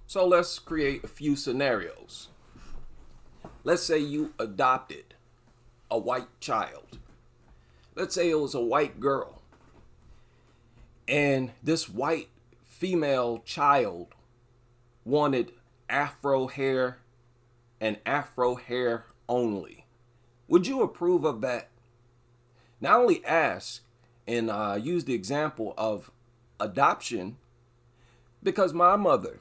So let's create a few scenarios. Let's say you adopted a white child. Let's say it was a white girl. And this white female child wanted Afro hair and Afro hair only. Would you approve of that? Not only ask and use the example of adoption, because my mother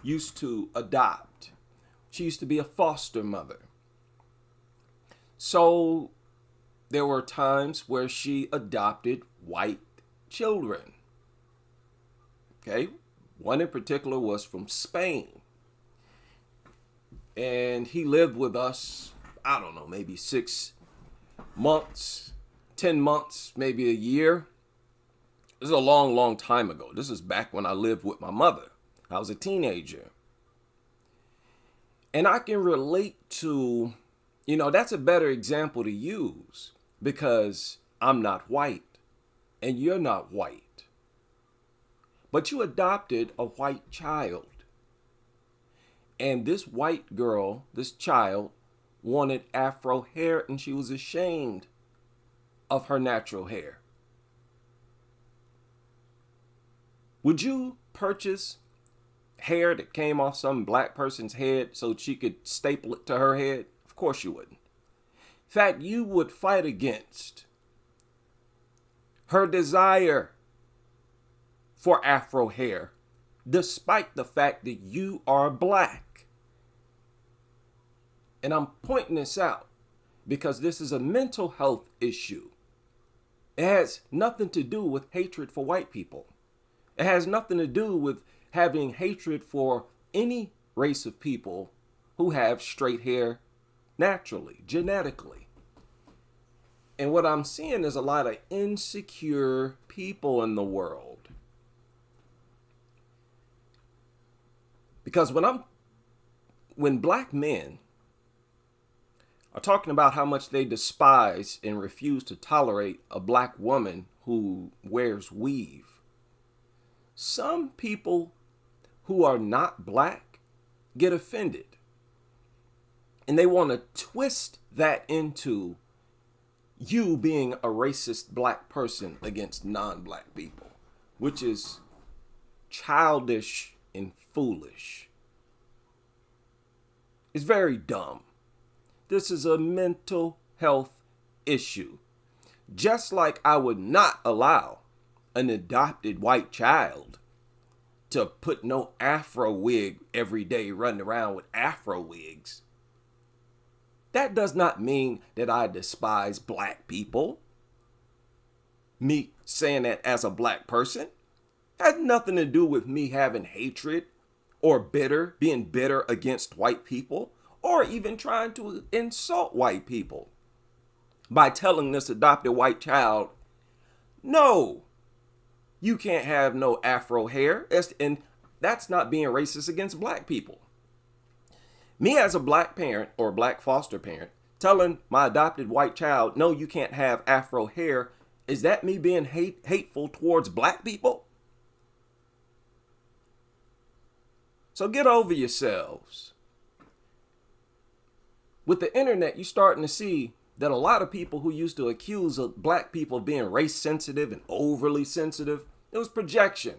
used to adopt. She used to be a foster mother. So there were times where she adopted white children. Okay? One in particular was from Spain. And he lived with us, I don't know, maybe 6 months, 10 months, maybe a year. This is a long, long time ago. This is back when I lived with my mother. I was a teenager. And I can relate to, that's a better example to use because I'm not white and you're not white. But you adopted a white child. And this white girl, this child, wanted Afro hair and she was ashamed of her natural hair. Would you purchase hair that came off some black person's head so she could staple it to her head? Of course you wouldn't. In fact, you would fight against her desire for Afro hair, despite the fact that you are black. And I'm pointing this out because this is a mental health issue. It has nothing to do with hatred for white people. It has nothing to do with having hatred for any race of people who have straight hair naturally, genetically. And what I'm seeing is a lot of insecure people in the world. Because when black men are talking about how much they despise and refuse to tolerate a black woman who wears weave, some people who are not black get offended. And they want to twist that into you being a racist black person against non-black people, which is childish and foolish. It's very dumb. This is a mental health issue. Just like I would not allow an adopted white child to put no Afro wig every day running around with Afro wigs. That does not mean that I despise black people. Me saying that as a black person has nothing to do with me having hatred or being bitter against white people or even trying to insult white people by telling this adopted white child, no, you can't have no Afro hair. And that's not being racist against black people. Me as a black parent or black foster parent telling my adopted white child, no, you can't have Afro hair. Is that me being hateful towards black people? So get over yourselves. With the internet, you're starting to see that a lot of people who used to accuse of black people of being race sensitive and overly sensitive, it was projection.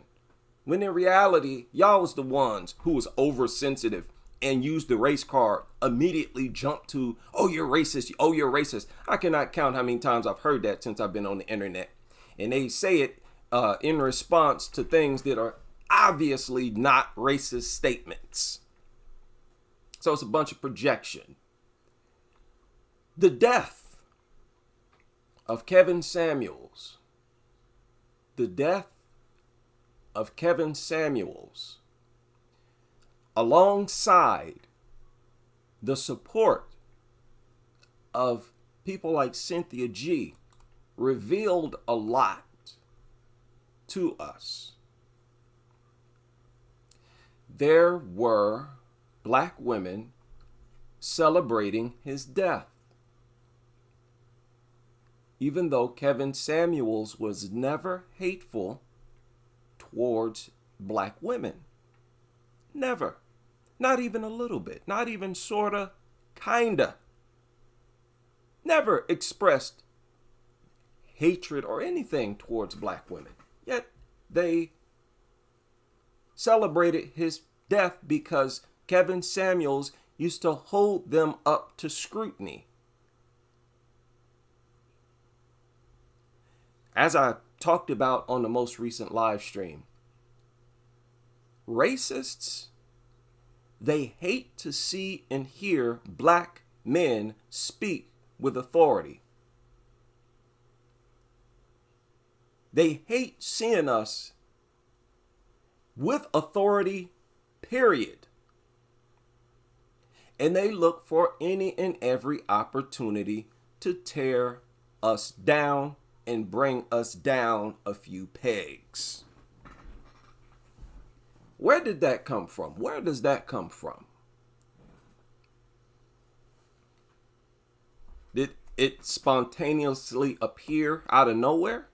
When in reality, y'all was the ones who was oversensitive and used the race card, immediately jumped to, oh, you're racist. Oh, you're racist. I cannot count how many times I've heard that since I've been on the internet. And they say it in response to things that are obviously not racist statements. So it's a bunch of projection. The death of Kevin Samuels. The death of Kevin Samuels, alongside the support of people like Cynthia G, revealed a lot to us. There were black women celebrating his death. Even though Kevin Samuels was never hateful towards black women. Never. Not even a little bit. Not even sorta, kinda. Never expressed hatred or anything towards black women. Yet they celebrated his death because Kevin Samuels used to hold them up to scrutiny. As I talked about on the most recent live stream, racists, they hate to see and hear black men speak with authority. They hate seeing us with authority, period. And they look for any and every opportunity to tear us down and bring us down a few pegs. Where did that come from? Where does that come from? Did it spontaneously appear out of nowhere?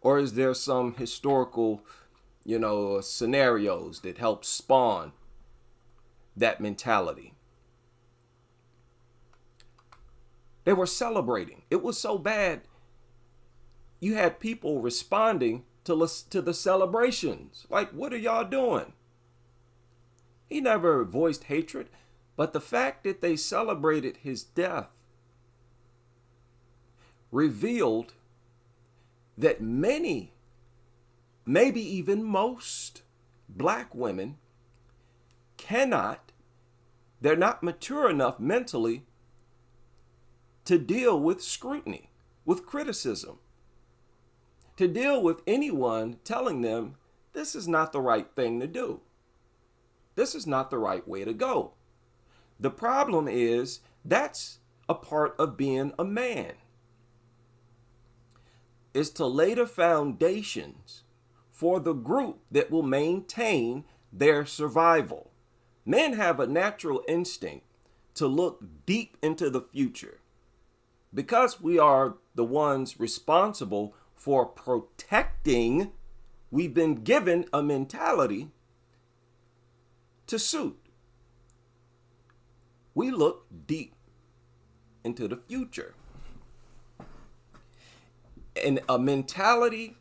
Or is there some historical, scenarios that help spawn that mentality? They were celebrating. It was so bad. You had people responding to the celebrations. Like, what are y'all doing? He never voiced hatred, but the fact that they celebrated his death revealed that many, maybe even most black women they're not mature enough mentally to deal with scrutiny, with criticism, to deal with anyone telling them this is not the right thing to do. This is not the right way to go. The problem is that's a part of being a man, is to lay the foundations for the group that will maintain their survival. Men have a natural instinct to look deep into the future. Because we are the ones responsible for protecting, we've been given a mentality to suit. We look deep into the future. And a mentality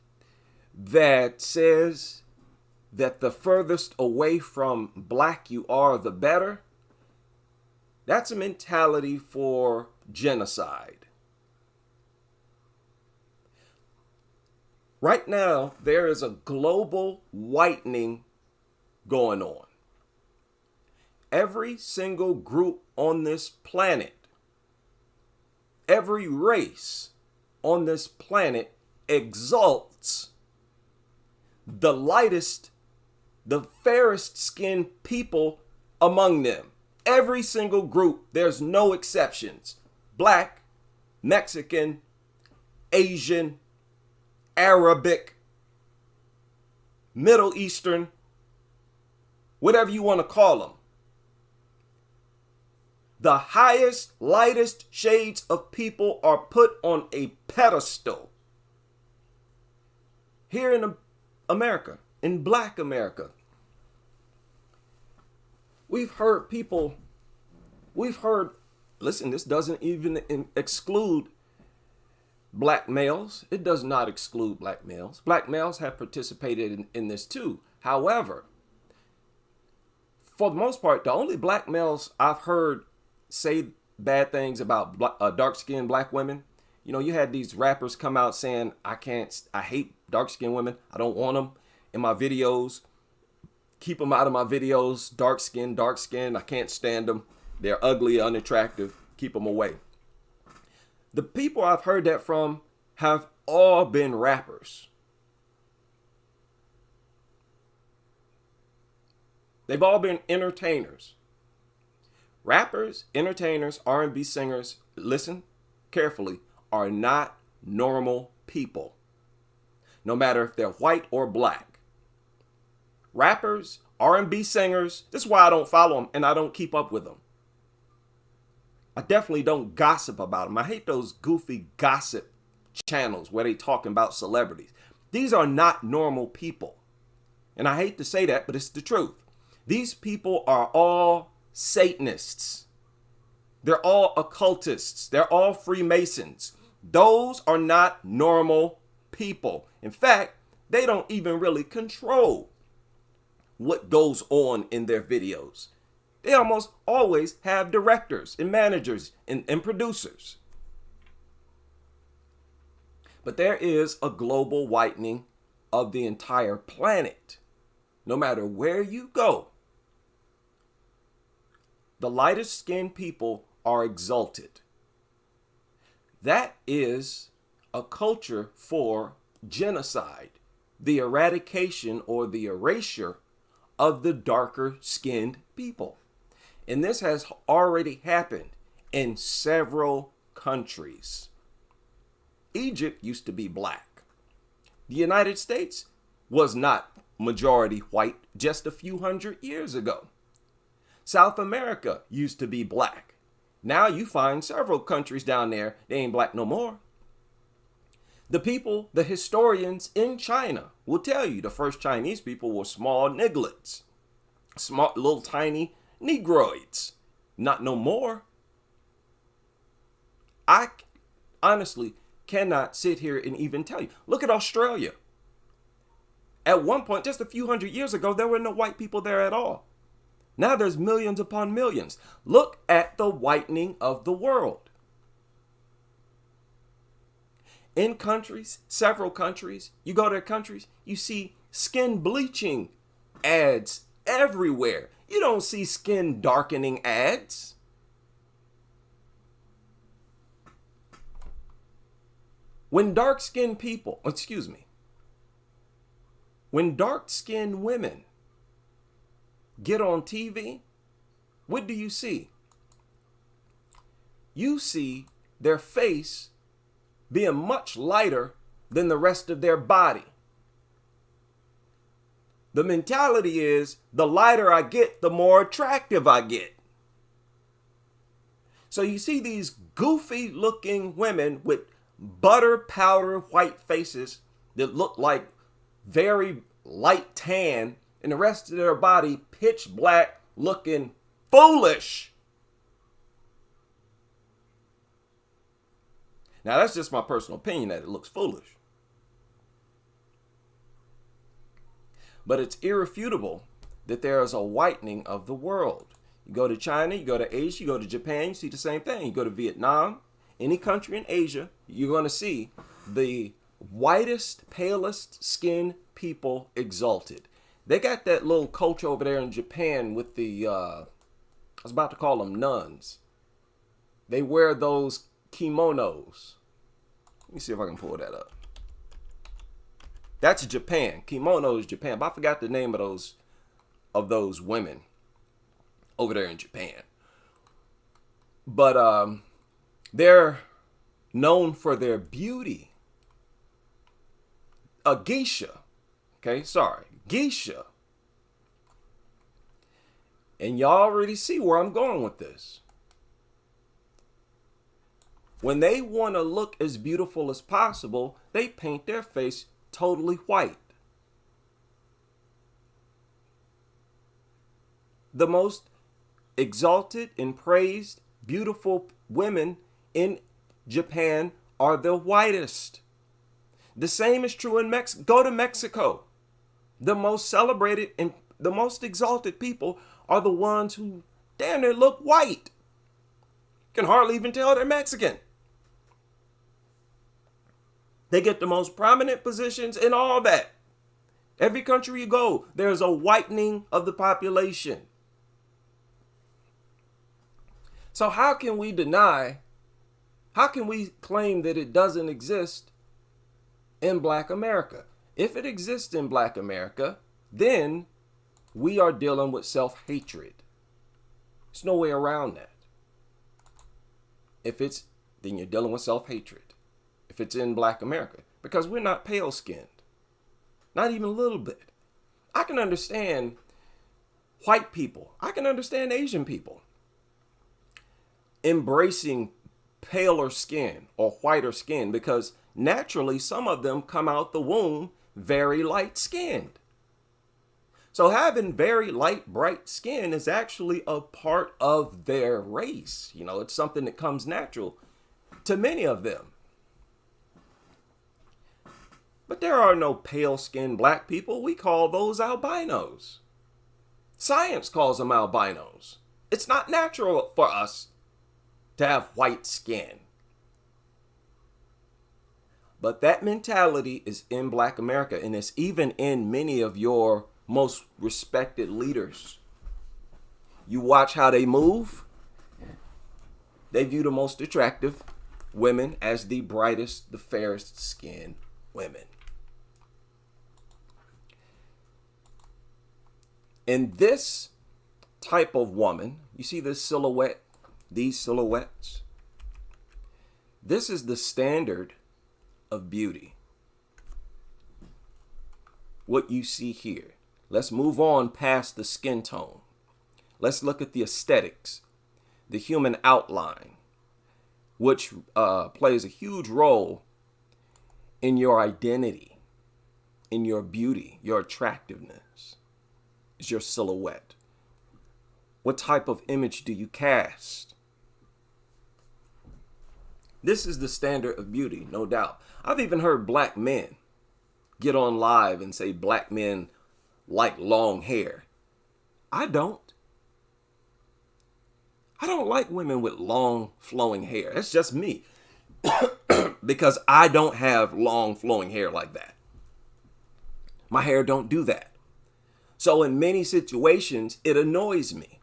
that says that the furthest away from black you are, the better, that's a mentality for genocide. Right now, there is a global whitening going on. Every single group on this planet, every race on this planet exalts the lightest, the fairest skinned people among them. Every single group, there's no exceptions. Black, Mexican, Asian, Arabic, Middle Eastern, whatever you want to call them. The highest, lightest shades of people are put on a pedestal. Here in America, in Black America, we've heard, listen, this doesn't even exclude black males. It does not exclude black males. Black males have participated in this too. However, for the most part, the only black males I've heard say bad things about dark-skinned black women, you had these rappers come out saying, I hate dark-skinned women. I don't want them in my videos. Keep them out of my videos. Dark skin. I can't stand them. They're ugly, unattractive. Keep them away. The people I've heard that from have all been rappers. They've all been entertainers. Rappers, entertainers, R&B singers, listen carefully, are not normal people. No matter if they're white or black. Rappers, R&B singers, this is why I don't follow them and I don't keep up with them. I definitely don't gossip about them. I hate those goofy gossip channels where they talking about celebrities. These are not normal people. And I hate to say that, but it's the truth. These people are all Satanists. They're all occultists. They're all Freemasons. Those are not normal people. In fact, they don't even really control what goes on in their videos. They almost always have directors and managers and producers. But there is a global whitening of the entire planet. No matter where you go, the lightest skinned people are exalted. That is a culture for genocide, the eradication or the erasure of the darker skinned people. And this has already happened in several countries. Egypt used to be black. The United States was not majority white just a few hundred years ago. South America used to be black. Now you find several countries down there, they ain't black no more. The people, the historians in China will tell you the first Chinese people were small nigglets, small little tiny negroids. Not no more. I honestly cannot sit here and even tell you. Look at Australia. At one point, just a few hundred years ago, there were no white people there at all. Now there's millions upon millions. Look at the whitening of the world. In countries, several countries, you go to their countries, you see skin bleaching ads everywhere. You don't see skin darkening ads. When dark-skinned people, when dark-skinned women get on TV, what do you see? You see their face being much lighter than the rest of their body. The mentality is the lighter I get, the more attractive I get. So you see these goofy looking women with butter powder white faces that look like very light tan, and the rest of their body pitch black, looking foolish. Now that's just my personal opinion that it looks foolish. But it's irrefutable that there is a whitening of the world. You go to China, you go to Asia, you go to Japan, you see the same thing. You go to Vietnam, any country in Asia, you're going to see the whitest, palest skinned people exalted. They got that little culture over there in Japan with the, I was about to call them nuns. They wear those kimonos. Let me see if I can pull that up. That's Japan. Kimono is Japan. But I forgot the name of those women over there in Japan. But they're known for their beauty. A geisha. Okay, sorry. Geisha. And y'all already see where I'm going with this. When they want to look as beautiful as possible, they paint their face totally white. The most exalted and praised, beautiful women in Japan are the whitest. The same is true in Mexico. Go to Mexico. The most celebrated and the most exalted people are the ones who damn near look white. Can hardly even tell they're Mexican. They get the most prominent positions and all that. Every country you go, there's a whitening of the population. So how can we claim that it doesn't exist in Black America? If it exists in Black America, then we are dealing with self-hatred. There's no way around that. Then you're dealing with self-hatred. If it's in Black America, because we're not pale skinned, not even a little bit. I can understand white people. I can understand Asian people embracing paler skin or whiter skin, because naturally some of them come out the womb very light skinned. So having very light, bright skin is actually a part of their race. You know, it's something that comes natural to many of them. But there are no pale-skinned black people. We call those albinos. Science calls them albinos. It's not natural for us to have white skin. But that mentality is in Black America, and it's even in many of your most respected leaders. You watch how they move. They view the most attractive women as the brightest, the fairest skinned women. And this type of woman, you see this silhouette, these silhouettes? This is the standard of beauty. What you see here. Let's move on past the skin tone. Let's look at the aesthetics, the human outline, which plays a huge role in your identity, in your beauty, your attractiveness. Is your silhouette. What type of image do you cast? This is the standard of beauty, no doubt. I've even heard black men get on live and say black men like long hair. I don't. I don't like women with long flowing hair. That's just me. Because I don't have long flowing hair like that. My hair don't do that. So in many situations, it annoys me.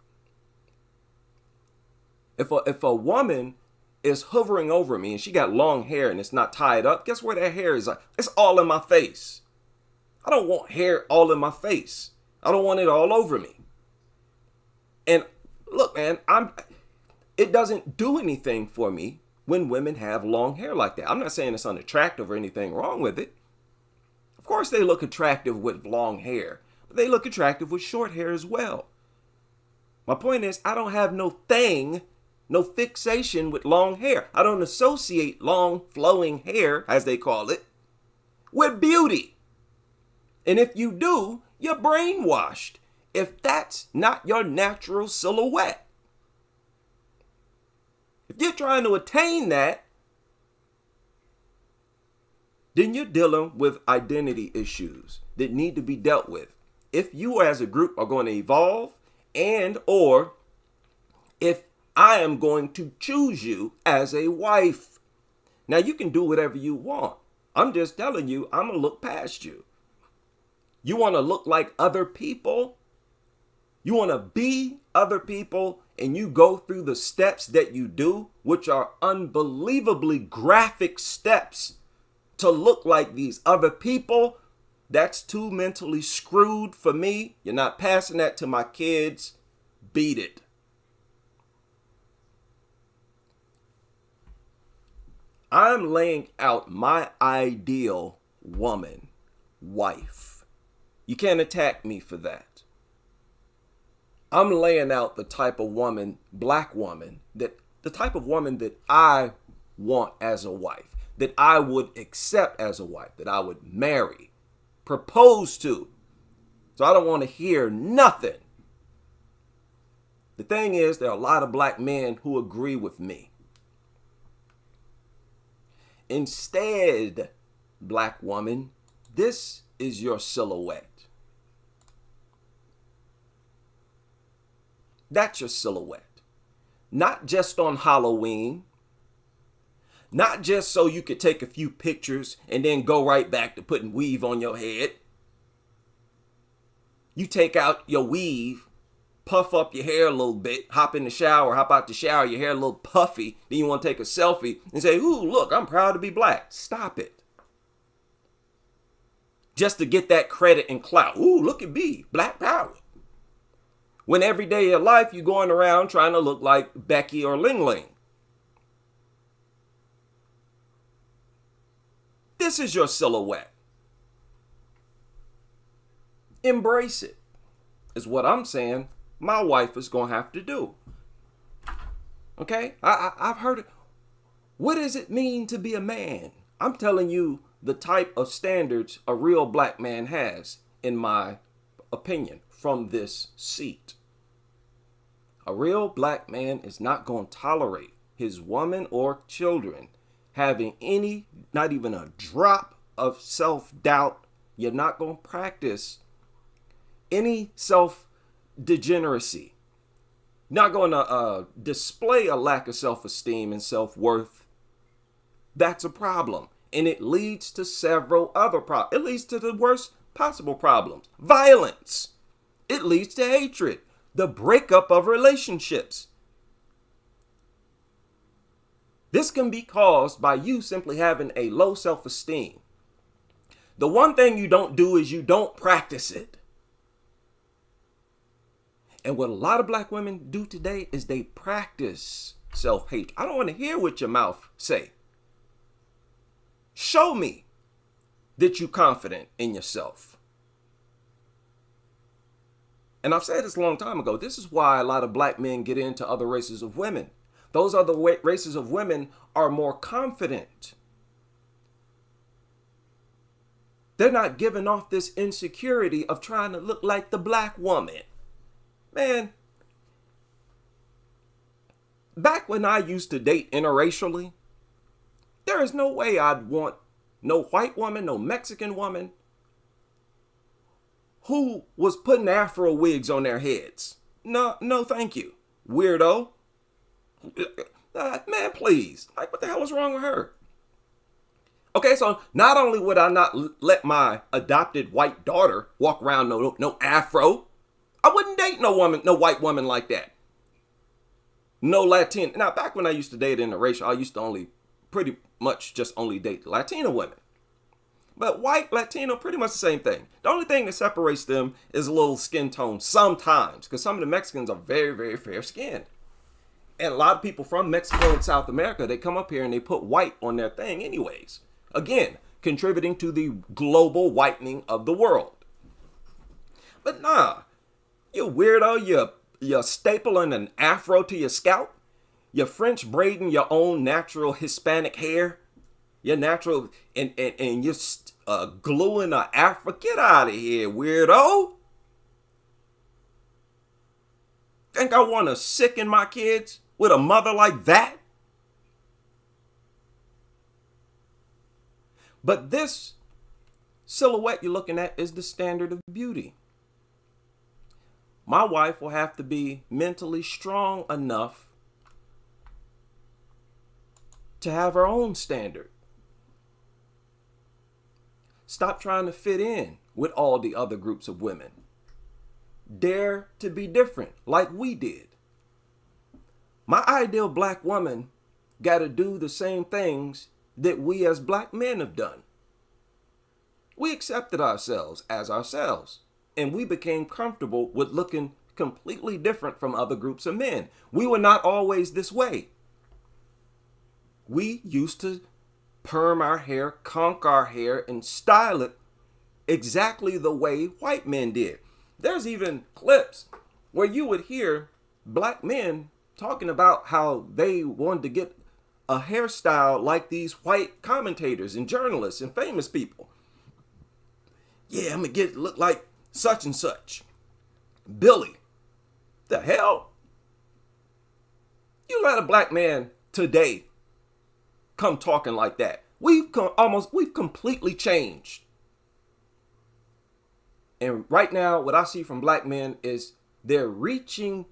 If a woman is hovering over me and she got long hair and it's not tied up, guess where that hair is? It's all in my face. I don't want hair all in my face. I don't want it all over me. And look, man, it doesn't do anything for me when women have long hair like that. I'm not saying it's unattractive or anything wrong with it. Of course they look attractive with long hair, but they look attractive with short hair as well. My point is, I don't have no fixation with long hair. I don't associate long flowing hair, as they call it, with beauty. And if you do, you're brainwashed. If that's not your natural silhouette. If you're trying to attain that, then you're dealing with identity issues that need to be dealt with. If you as a group are going to evolve, and or if I am going to choose you as a wife. Now you can do whatever you want. I'm just telling you, I'm going to look past you. You want to look like other people? You want to be other people, and you go through the steps that you do, which are unbelievably graphic steps to look like these other people. That's too mentally screwed for me. You're not passing that to my kids. Beat it. I'm laying out my ideal woman, wife. You can't attack me for that. I'm laying out the type of woman, black woman, the type of woman that I want as a wife, that I would accept as a wife, that I would marry, propose to. So I don't want to hear nothing. The thing is, there are a lot of black men who agree with me. Instead, black woman, this is your silhouette. That's your silhouette. Not just on Halloween. Not just so you could take a few pictures and then go right back to putting weave on your head. You take out your weave, puff up your hair a little bit, hop in the shower, hop out the shower, your hair a little puffy, then you want to take a selfie and say, ooh, look, I'm proud to be black. Stop it. Just to get that credit and clout. Ooh, look at me, black power. When every day of your life you're going around trying to look like Becky or Ling Ling. This is your silhouette. Embrace it, is what I'm saying my wife is going to have to do. Okay? I've heard it. What does it mean to be a man? I'm telling you the type of standards a real black man has, in my opinion. from this seat. A real black man is not going to tolerate his woman or children having any, not even a drop of self-doubt. You're not going to practice any self-degeneracy. Not going to display a lack of self-esteem and self-worth. That's a problem. And it leads to several other problems. It leads to the worst possible problems. Violence. It leads to hatred. The breakup of relationships. This can be caused by you simply having a low self-esteem. The one thing you don't do is you don't practice it. And what a lot of black women do today is they practice self-hate. I don't want to hear what your mouth say. Show me that you're confident in yourself. And I've said this a long time ago. This is why a lot of black men get into other races of women. Those other races of women are more confident. They're not giving off this insecurity of trying to look like the black woman. Man, back when I used to date interracially, there is no way I'd want no white woman, no Mexican woman who was putting Afro wigs on their heads. No, thank you. Weirdo. Man, please. Like, what the hell is wrong with her? Okay, so not only would I not let my adopted white daughter walk around no Afro, I wouldn't date no white woman like that. No Latin. Now, back when I used to date interracial, I used to pretty much just only date Latina women. But white, Latino, pretty much the same thing. The only thing that separates them is a little skin tone sometimes, because some of the Mexicans are very, very fair skinned. And a lot of people from Mexico and South America, they come up here and they put white on their thing anyways. Again, contributing to the global whitening of the world. But nah, you weirdo, you're stapling an Afro to your scalp. You're French braiding your own natural Hispanic hair. You're natural, and you're gluing an Afro. Get out of here, weirdo. Think I want to sicken my kids with a mother like that? But this silhouette you're looking at is the standard of beauty. My wife will have to be mentally strong enough to have her own standard. Stop trying to fit in with all the other groups of women. Dare to be different, like we did. My ideal black woman got to do the same things that we as black men have done. We accepted ourselves as ourselves, and we became comfortable with looking completely different from other groups of men. We were not always this way. We used to perm our hair, conk our hair, and style it exactly the way white men did. There's even clips where you would hear black men talking about how they wanted to get a hairstyle like these white commentators and journalists and famous people. Yeah, I'm gonna look like such and such. Billy. The hell? You let a black man today come talking like that. We've completely changed. And right now, what I see from black men is they're reaching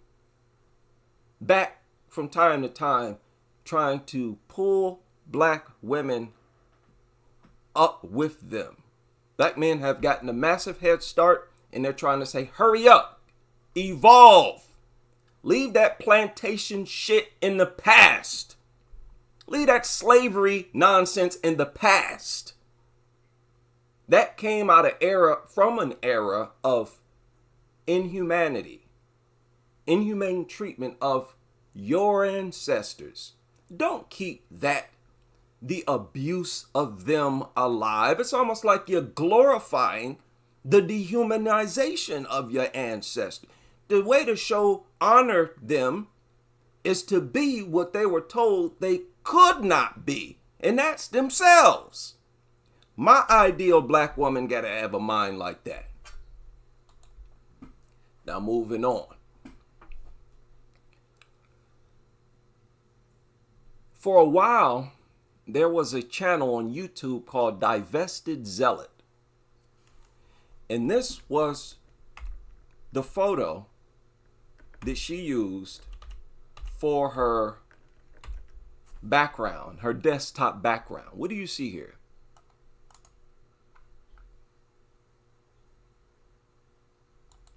back from time to time, trying to pull black women up with them. Black men have gotten a massive head start, and they're trying to say, hurry up, evolve, leave that plantation shit in the past. Leave that slavery nonsense in the past. That came out of from an era of inhumanity, inhumane treatment of your ancestors. Don't keep the abuse of them alive. It's almost like you're glorifying the dehumanization of your ancestors. The way to honor them is to be what they were told they could not be, and that's themselves. My ideal black woman gotta have a mind like that. Now moving on. For a while, there was a channel on YouTube called Divested Zealot. And this was the photo that she used for her background, her desktop background. What do you see here?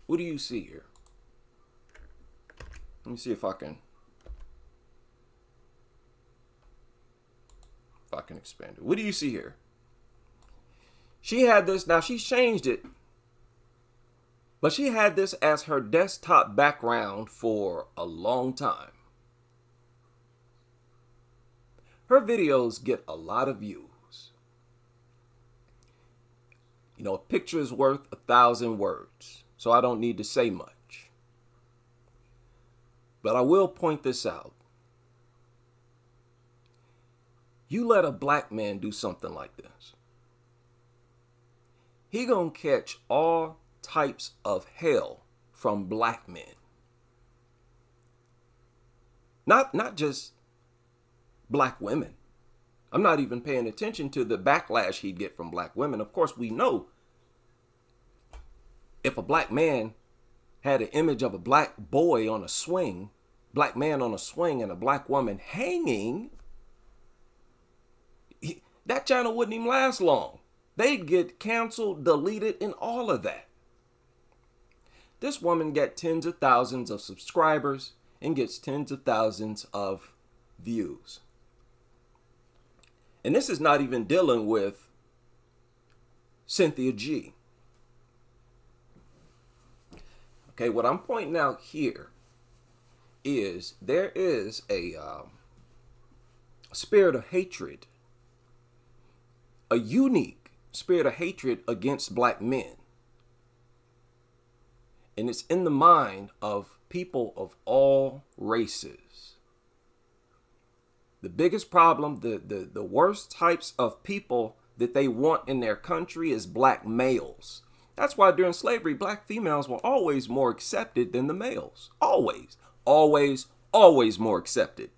What do you see here? Let me see if I can expand it. What do you see here? She had this, now she's changed it, but she had this as her desktop background for a long time. Her videos get a lot of views. You know, a picture is worth 1,000 words, so I don't need to say much. But I will point this out. You let a black man do something like this, he gonna catch all types of hell from black men. Not just black women. I'm not even paying attention to the backlash he'd get from black women. Of course, we know if a black man had an image of a black boy on a swing, black man on a swing, and a black woman hanging, that channel wouldn't even last long. They'd get canceled, deleted, and all of that. This woman got tens of thousands of subscribers and gets tens of thousands of views. And this is not even dealing with Cynthia G. Okay, what I'm pointing out here is there is a spirit of hatred, a unique spirit of hatred against black men. And it's in the mind of people of all races. The biggest problem, the worst types of people that they want in their country is black males. That's why during slavery, black females were always more accepted than the males. Always, always, always more accepted.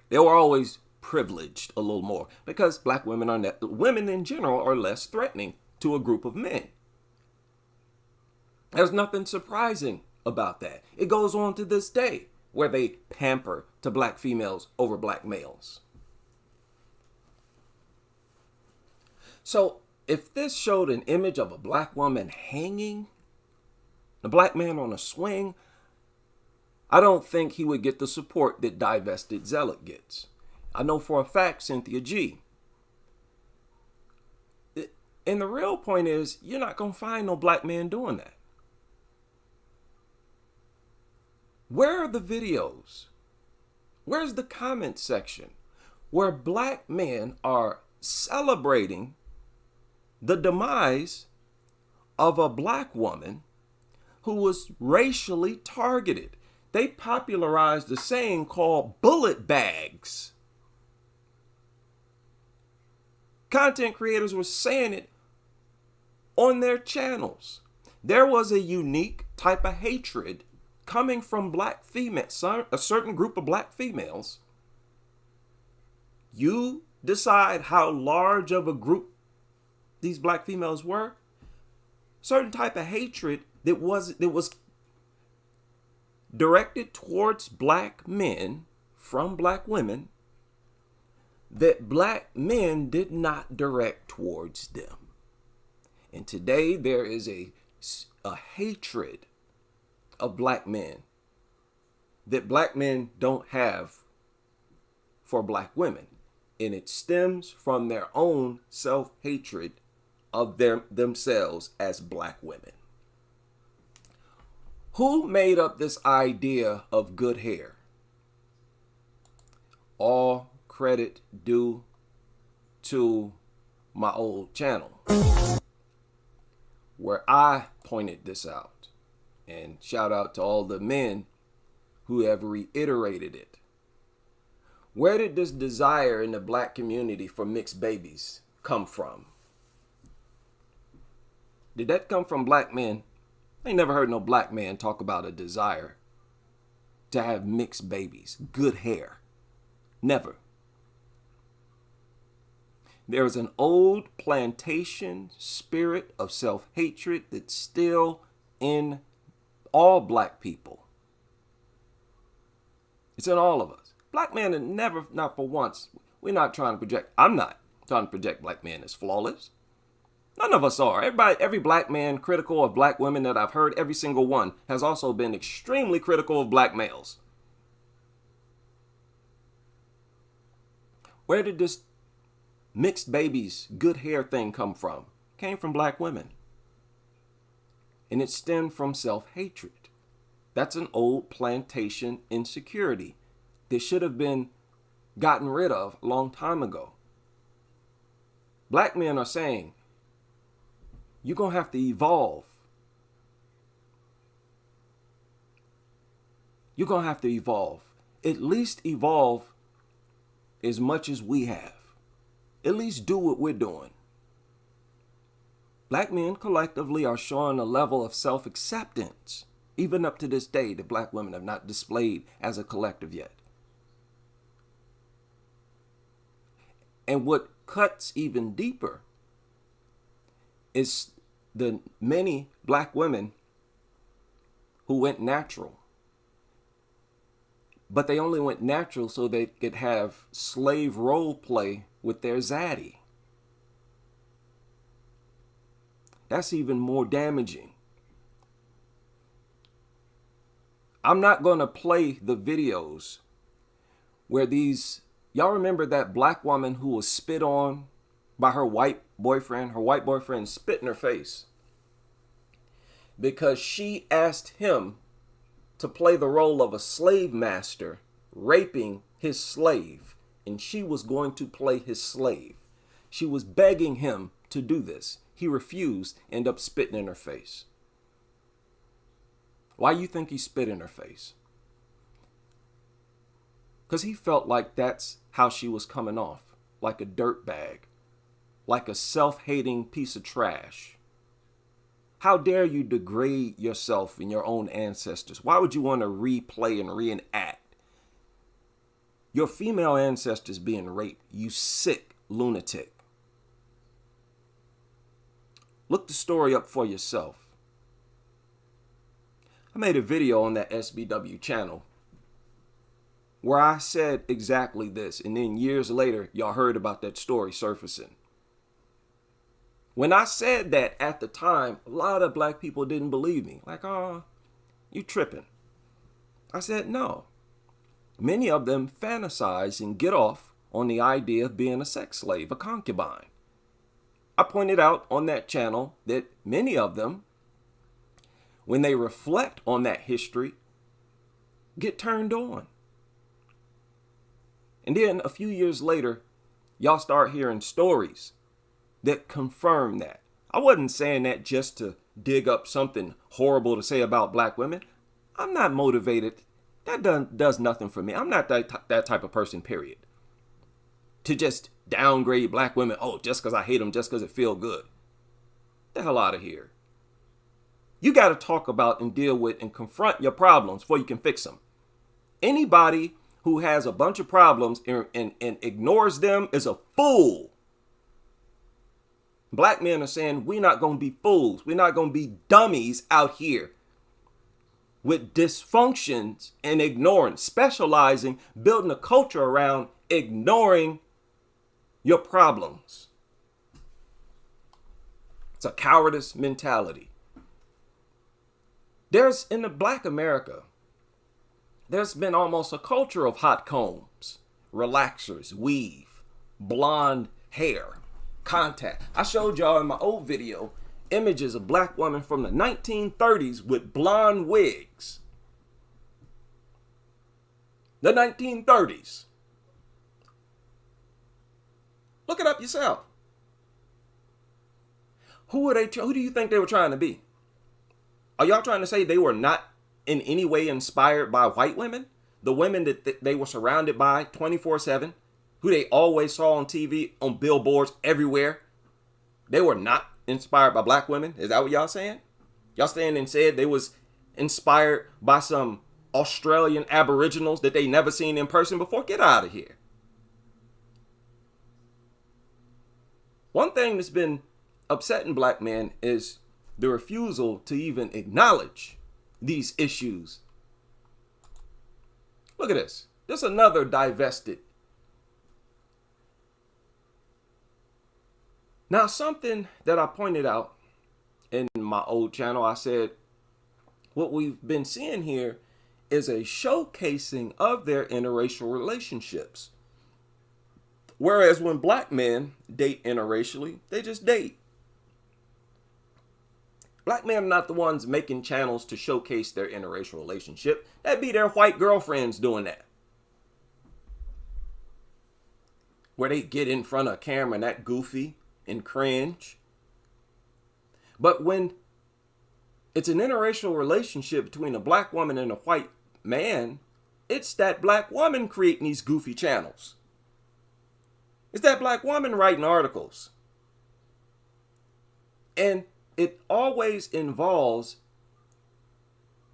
They were always privileged a little more because black women women in general are less threatening to a group of men. There's nothing surprising about that. It goes on to this day where they pamper to black females over black males. So if this showed an image of a black woman hanging, a black man on a swing, I don't think he would get the support that Divested Zealot gets. I know for a fact Cynthia G. And the real point is, you're not going to find no black man doing that. Where are the videos? Where's the comment section where black men are celebrating the demise of a black woman who was racially targeted? They popularized the saying called bullet bags. Content creators were saying it on their channels. There was a unique type of hatred coming from black females, a certain group of black females. You decide how large of a group these black females were. Certain type of hatred that was directed towards black men from black women that black men did not direct towards them. And today there is a hatred of black men that black men don't have for black women. And it stems from their own self-hatred of themselves as black women. Who made up this idea of good hair? All credit due to my old channel, where I pointed this out. And shout out to all the men who have reiterated it. Where did this desire in the black community for mixed babies come from? Did that come from black men? I ain't never heard no black man talk about a desire to have mixed babies, good hair. Never. There is an old plantation spirit of self-hatred that's still in all black people. It's in all of us. Black men are never, not for once, we're not trying to project, I'm not trying to project black men as flawless. None of us are. Every black man critical of black women that I've heard, every single one, has also been extremely critical of black males. Where did this mixed babies, good hair thing come from? Came from black women. And it stemmed from self-hatred. That's an old plantation insecurity that should have been gotten rid of a long time ago. Black men are saying, you're going to have to evolve. You're going to have to evolve. At least evolve as much as we have. At least do what we're doing. Black men collectively are showing a level of self-acceptance, even up to this day, that black women have not displayed as a collective yet. And what cuts even deeper is the many black women who went natural. But they only went natural so they could have slave role play with their zaddy. That's even more damaging. I'm not going to play the videos where y'all remember that black woman who was spit on by her white boyfriend? Her white boyfriend spit in her face because she asked him to play the role of a slave master raping his slave, and she was going to play his slave. She was begging him to do this. He refused, ended up spitting in her face. Why you think he spit in her face? Because he felt like that's how she was coming off, like a dirtbag, like a self-hating piece of trash. How dare you degrade yourself and your own ancestors? Why would you want to replay and reenact your female ancestors being raped? You sick lunatic. Look the story up for yourself. I made a video on that SBW channel where I said exactly this, and then years later, y'all heard about that story surfacing. When I said that at the time, a lot of black people didn't believe me. Like, oh, you tripping. I said, no. Many of them fantasize and get off on the idea of being a sex slave, a concubine. I pointed out on that channel that many of them, when they reflect on that history, get turned on. And then a few years later, y'all start hearing stories that confirm that. I wasn't saying that just to dig up something horrible to say about black women. I'm not motivated. That does nothing for me. I'm not that type of person, period. To just downgrade black women, oh, just because I hate them, just because it feel good. Get the hell out of here. You got to talk about and deal with and confront your problems before you can fix them. Anybody who has a bunch of problems and ignores them is a fool. Black men are saying we're not going to be fools. We're not going to be dummies out here with dysfunctions and ignoring, specializing, building a culture around ignoring your problems. It's a cowardice mentality. In the black America, there's been almost a culture of hot combs, relaxers, weave, blonde hair, contact. I showed y'all in my old video images of black women from the 1930s with blonde wigs. The 1930s. Look it up yourself. Who do you think they were trying to be? Are y'all trying to say they were not in any way inspired by white women? The women that they were surrounded by 24/7, who they always saw on TV, on billboards, everywhere. They were not inspired by black women? Is that what y'all saying? Y'all stand and said they was inspired by some Australian aboriginals that they never seen in person before. Get out of here. One thing that's been upsetting black men is the refusal to even acknowledge these issues. Look at this. This is another divested. Now, something that I pointed out in my old channel, I said, what we've been seeing here is a showcasing of their interracial relationships. Whereas when black men date interracially, they just date. Black men are not the ones making channels to showcase their interracial relationship. That'd be their white girlfriends doing that. Where they get in front of a camera and that goofy and cringe. But when it's an interracial relationship between a black woman and a white man, it's that black woman creating these goofy channels. It's that black woman writing articles. And it always involves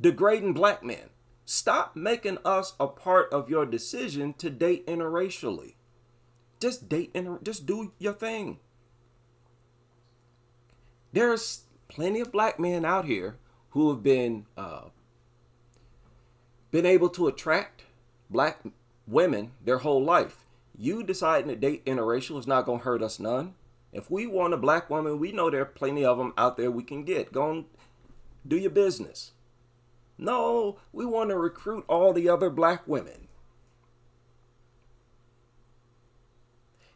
degrading black men. Stop making us a part of your decision to date interracially. Just just do your thing. There's plenty of black men out here who have been able to attract black women their whole life. You deciding to date interracial is not going to hurt us none. If we want a black woman, we know there are plenty of them out there we can get. Go and do your business. No, we want to recruit all the other black women.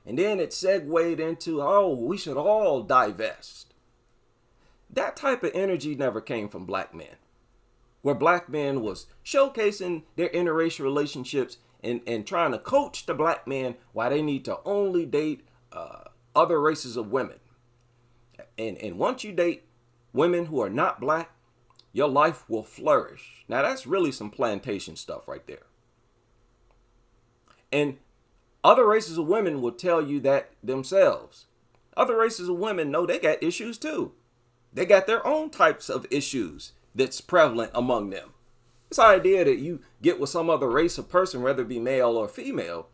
And then it segued into, oh, we should all divest. That type of energy never came from black men. Where black men was showcasing their interracial relationships and trying to coach the black men why they need to only date other races of women. And once you date women who are not black, your life will flourish. Now that's really some plantation stuff right there. And other races of women will tell you that themselves. Other races of women know they got issues too. They got their own types of issues that's prevalent among them. This idea that you get with some other race or person, whether it be male or female,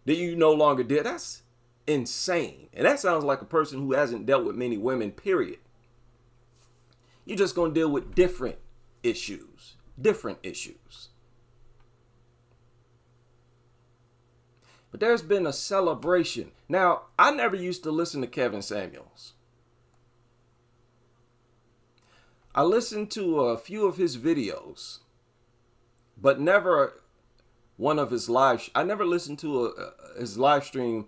that you no longer did, that's insane. And that sounds like a person who hasn't dealt with many women, period. You're just going to deal with different issues. Different issues. But there's been a celebration. Now, I never used to listen to Kevin Samuels. I listened to a few of his videos, but never one of his live. I never listened to his live stream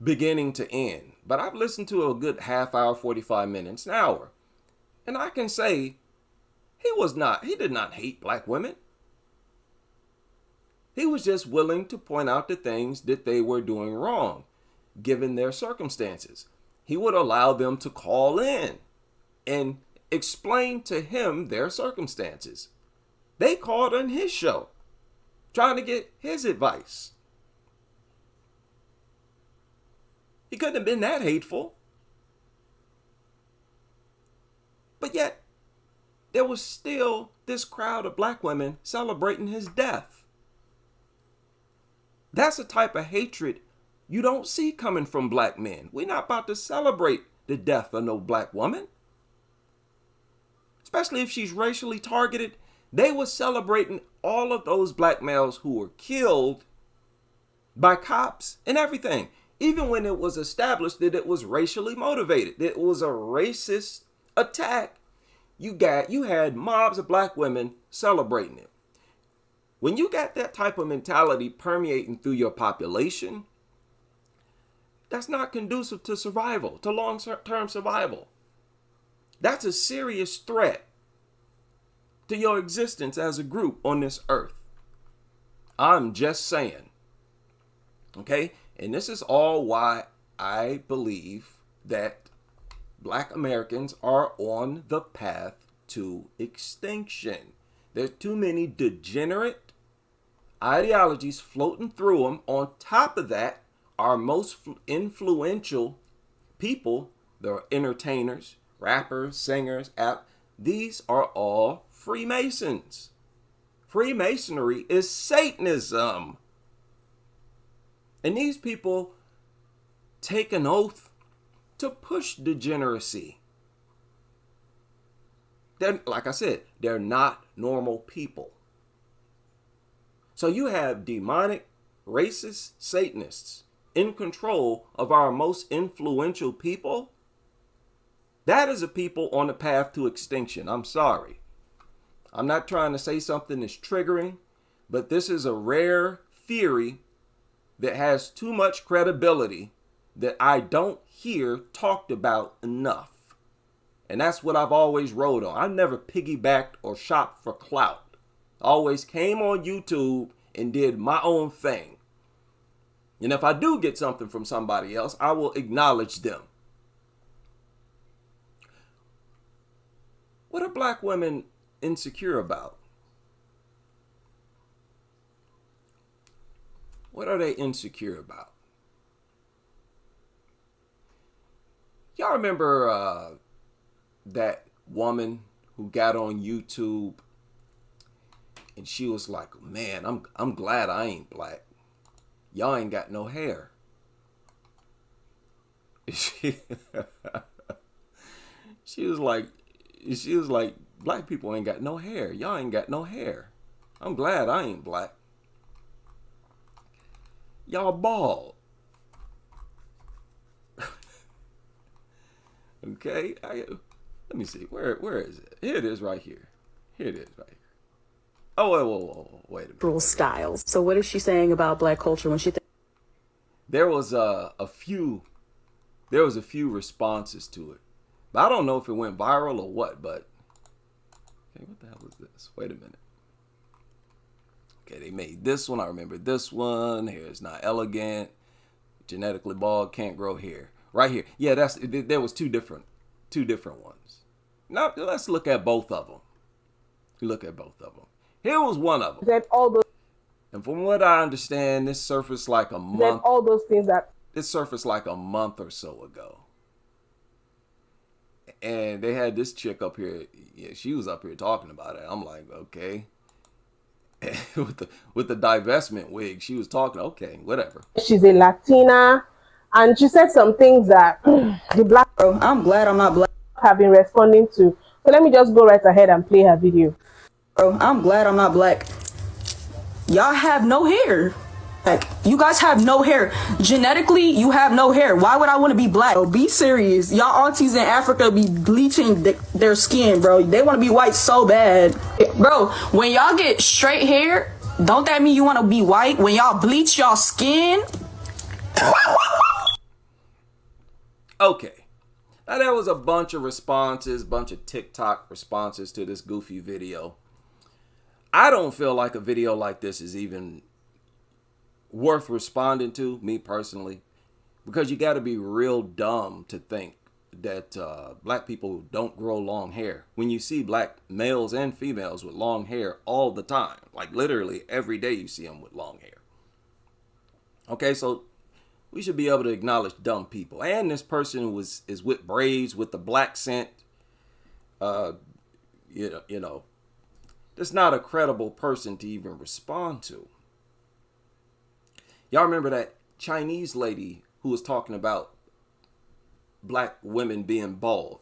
beginning to end, but I've listened to a good half hour, 45 minutes, an hour. And I can say he did not hate black women. He was just willing to point out the things that they were doing wrong, given their circumstances. He would allow them to call in and explain to him their circumstances. They called on his show, trying to get his advice. He couldn't have been that hateful. But yet, there was still this crowd of black women celebrating his death. That's a type of hatred you don't see coming from black men. We're not about to celebrate the death of no black woman. Especially if she's racially targeted. They were celebrating all of those black males who were killed by cops and everything. Even when it was established that it was racially motivated, that it was a racist attack, you had mobs of black women celebrating it. When you got that type of mentality permeating through your population, that's not conducive to survival, to long-term survival. That's a serious threat to your existence as a group on this earth. I'm just saying. Okay? And this is all why I believe that black Americans are on the path to extinction. There's too many degenerate ideologies floating through them. On top of that, our most influential people, the entertainers, rappers, singers, these are all Freemasons. Freemasonry is Satanism. And these people take an oath to push degeneracy. Like I said, they're not normal people. So you have demonic, racist Satanists in control of our most influential people. That is a people on the path to extinction. I'm sorry. I'm not trying to say something that's triggering, but this is a rare theory that has too much credibility that I don't hear talked about enough. And that's what I've always rode on. I never piggybacked or shopped for clout. I always came on YouTube and did my own thing. And if I do get something from somebody else, I will acknowledge them. What are black women insecure about? What are they insecure about? Y'all remember that woman who got on YouTube and she was like, man, I'm glad I ain't black. Y'all ain't got no hair. She was like, black people ain't got no hair. Y'all ain't got no hair. I'm glad I ain't black. Y'all bald. Okay, let me see. Where is it? Here it is right here. Here it is right here. Oh, wait a minute. Styles. So what is she saying about black culture when she there was a few responses to it. But I don't know if it went viral or what, but okay, what the hell is this? Wait a minute. Okay, they made this one. I remember this one. Hair is not elegant. Genetically bald, can't grow hair. Right here. Yeah, there was two different ones. Now let's look at both of them. Look at both of them. Here was one of them. That all those. And from what I understand, this surfaced like a month. That all those things that. This surfaced like a month or so ago. And they had this chick up here. Yeah, she was up here talking about it. I'm like, okay. with the divestment wig, she was talking. Okay, whatever. She's a Latina, and she said some things that the black. I'm glad I'm not black. Have been responding to. So let me just go right ahead and play her video. I'm glad I'm not black. Y'all have no hair. Like, you guys have no hair. Genetically, you have no hair. Why would I want to be black? Bro, be serious. Y'all aunties in Africa be bleaching their skin, bro. They want to be white so bad. Bro, when y'all get straight hair, don't that mean you want to be white? When y'all bleach y'all skin? Okay. Now there was a bunch of responses, bunch of TikTok responses to this goofy video. I don't feel like a video like this is even worth responding to, me personally, because you got to be real dumb to think that black people don't grow long hair. When you see black males and females with long hair all the time, like literally every day you see them with long hair. Okay, so we should be able to acknowledge dumb people. And this person is with braids with the black scent. You know, that's not a credible person to even respond to. Y'all remember that Chinese lady who was talking about black women being bald?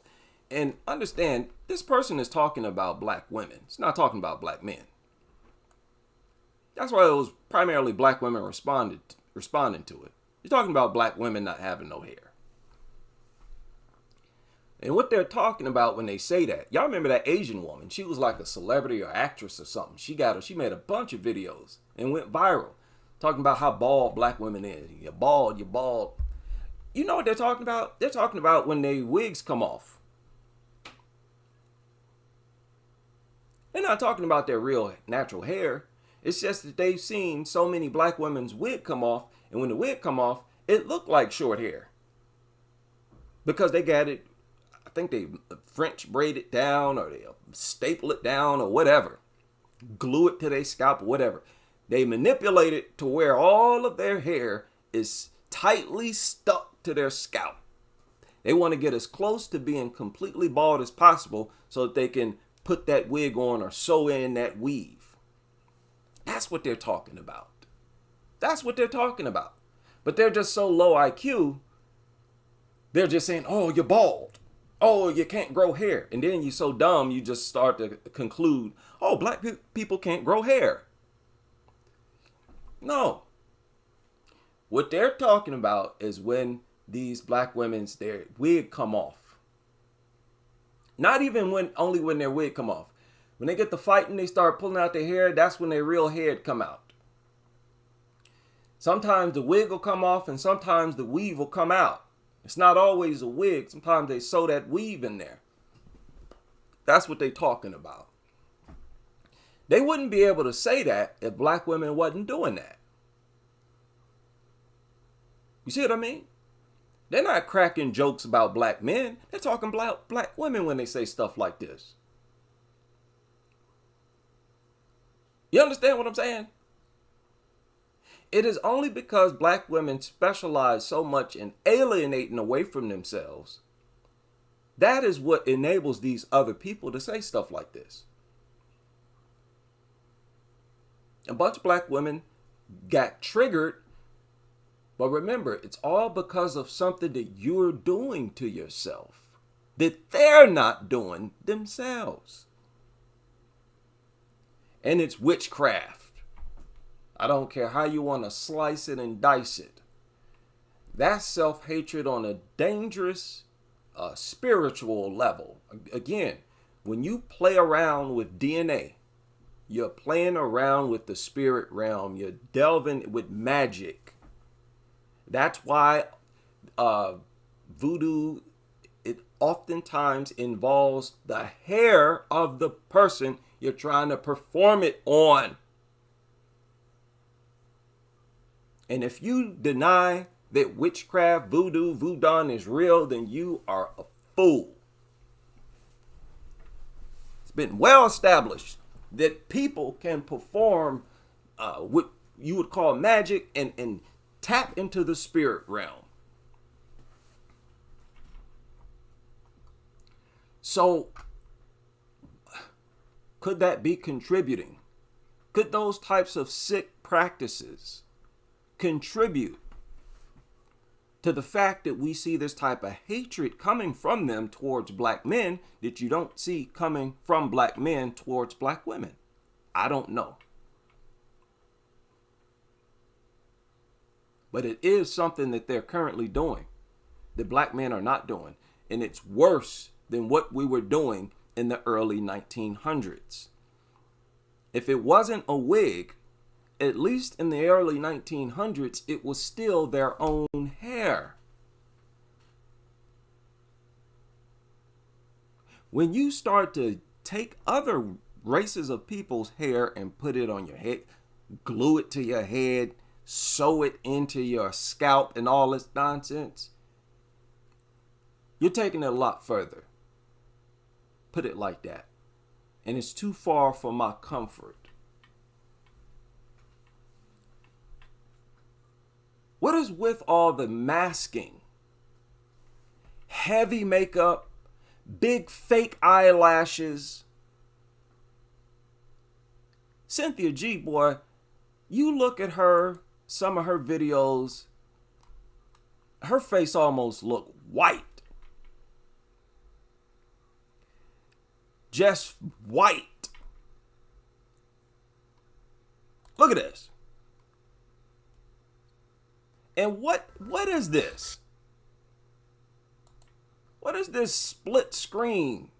And understand, this person is talking about black women. It's not talking about black men. That's why it was primarily black women responding to it. You're talking about black women not having no hair. And what they're talking about when they say that, y'all remember that Asian woman? She was like a celebrity or actress or something. She made a bunch of videos and went viral, talking about how bald black women is. You're bald, you're bald. You know what they're talking about? They're talking about when their wigs come off. They're not talking about their real natural hair. It's just that they've seen so many black women's wig come off, and when the wig come off, it looked like short hair. Because they got it, I think they French braid it down, or they staple it down, or whatever. Glue it to their scalp, or whatever. They manipulate it to where all of their hair is tightly stuck to their scalp. They want to get as close to being completely bald as possible so that they can put that wig on or sew in that weave. That's what they're talking about. That's what they're talking about. But they're just so low IQ, they're just saying, oh, you're bald. Oh, you can't grow hair. And then you're so dumb, you just start to conclude, oh, black people can't grow hair. No. What they're talking about is when these black women's, their wig come off. Not even only when their wig come off. When they get to fighting, they start pulling out their hair. That's when their real head come out. Sometimes the wig will come off and sometimes the weave will come out. It's not always a wig. Sometimes they sew that weave in there. That's what they're talking about. They wouldn't be able to say that if black women wasn't doing that. You see what I mean? They're not cracking jokes about black men. They're talking about black women when they say stuff like this. You understand what I'm saying? It is only because black women specialize so much in alienating away from themselves. That is what enables these other people to say stuff like this. A bunch of black women got triggered. But remember, it's all because of something that you're doing to yourself that they're not doing themselves. And it's witchcraft. I don't care how you want to slice it and dice it. That's self-hatred on a dangerous spiritual level. Again, when you play around with DNA, you're playing around with the spirit realm. You're delving with magic. That's why voodoo, it oftentimes involves the hair of the person you're trying to perform it on. And if you deny that witchcraft, voodoo is real, then you are a fool. It's been well established that people can perform what you would call magic and tap into the spirit realm. So, could that be contributing? Could those types of sick practices contribute to the fact that we see this type of hatred coming from them towards black men that you don't see coming from black men towards black women? I don't know. But it is something that they're currently doing that black men are not doing. And it's worse than what we were doing in the early 1900s. If it wasn't a wig, at least in the early 1900s, it was still their own hair. When you start to take other races of people's hair and put it on your head, glue it to your head, sew it into your scalp and all this nonsense, you're taking it a lot further. Put it like that. And it's too far for my comfort. What is with all the masking, heavy makeup, big fake eyelashes? Cynthia G, boy, you look at her, some of her videos, her face almost looked white. Just white. Look at this. And what is this? What is this split screen?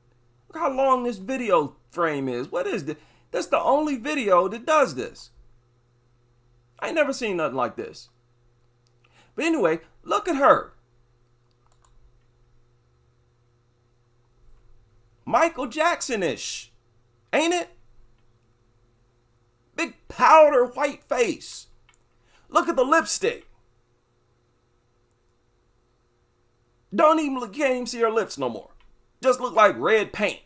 Look how long this video frame is. What is this? That's the only video that does this. I ain't never seen nothing like this. But anyway, look at her. Michael Jackson-ish, ain't it? Big powder white face. Look at the lipstick. Can't even see her lips no more. Just look like red paint.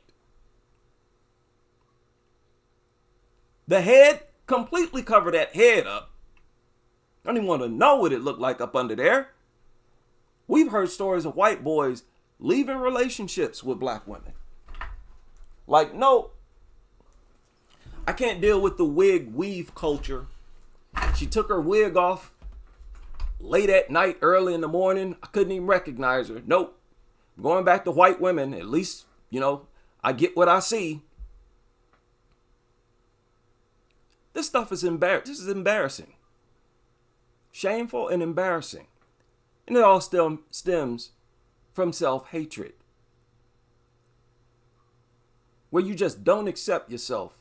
The head, completely cover that head up. Don't even want to know what it looked like up under there. We've heard stories of white boys leaving relationships with black women. Like, no, I can't deal with the wig weave culture. She took her wig off late at night, early in the morning. I couldn't even recognize her. Nope. Going back to white women, at least, I get what I see. This stuff is This is embarrassing. Shameful and embarrassing. And it all still stems from self-hatred, where you just don't accept yourself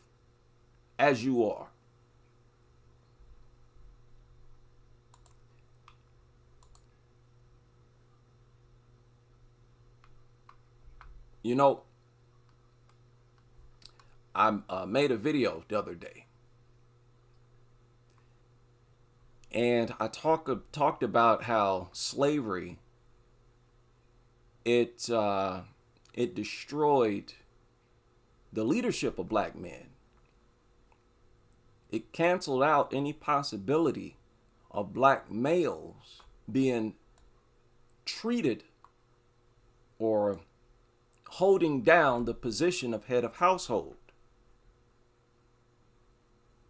as you are. I made a video the other day, and I talked about how slavery it destroyed the leadership of black men. It canceled out any possibility of black males being treated or holding down the position of head of household.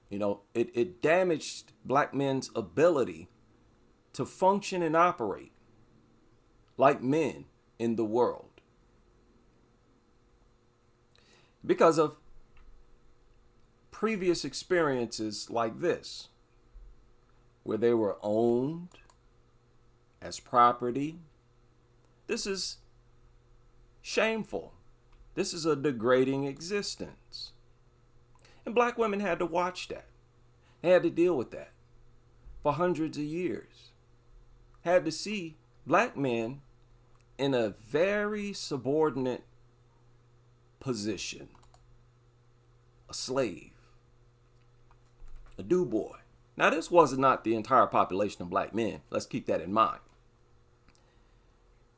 It damaged black men's ability to function and operate like men in the world because of previous experiences like this, where they were owned as property. This is shameful. This is a degrading existence. And black women had to watch that. They had to deal with that for hundreds of years. Had to see black men in a very subordinate position. A slave. A do-boy. Now, this was not the entire population of black men. Let's keep that in mind.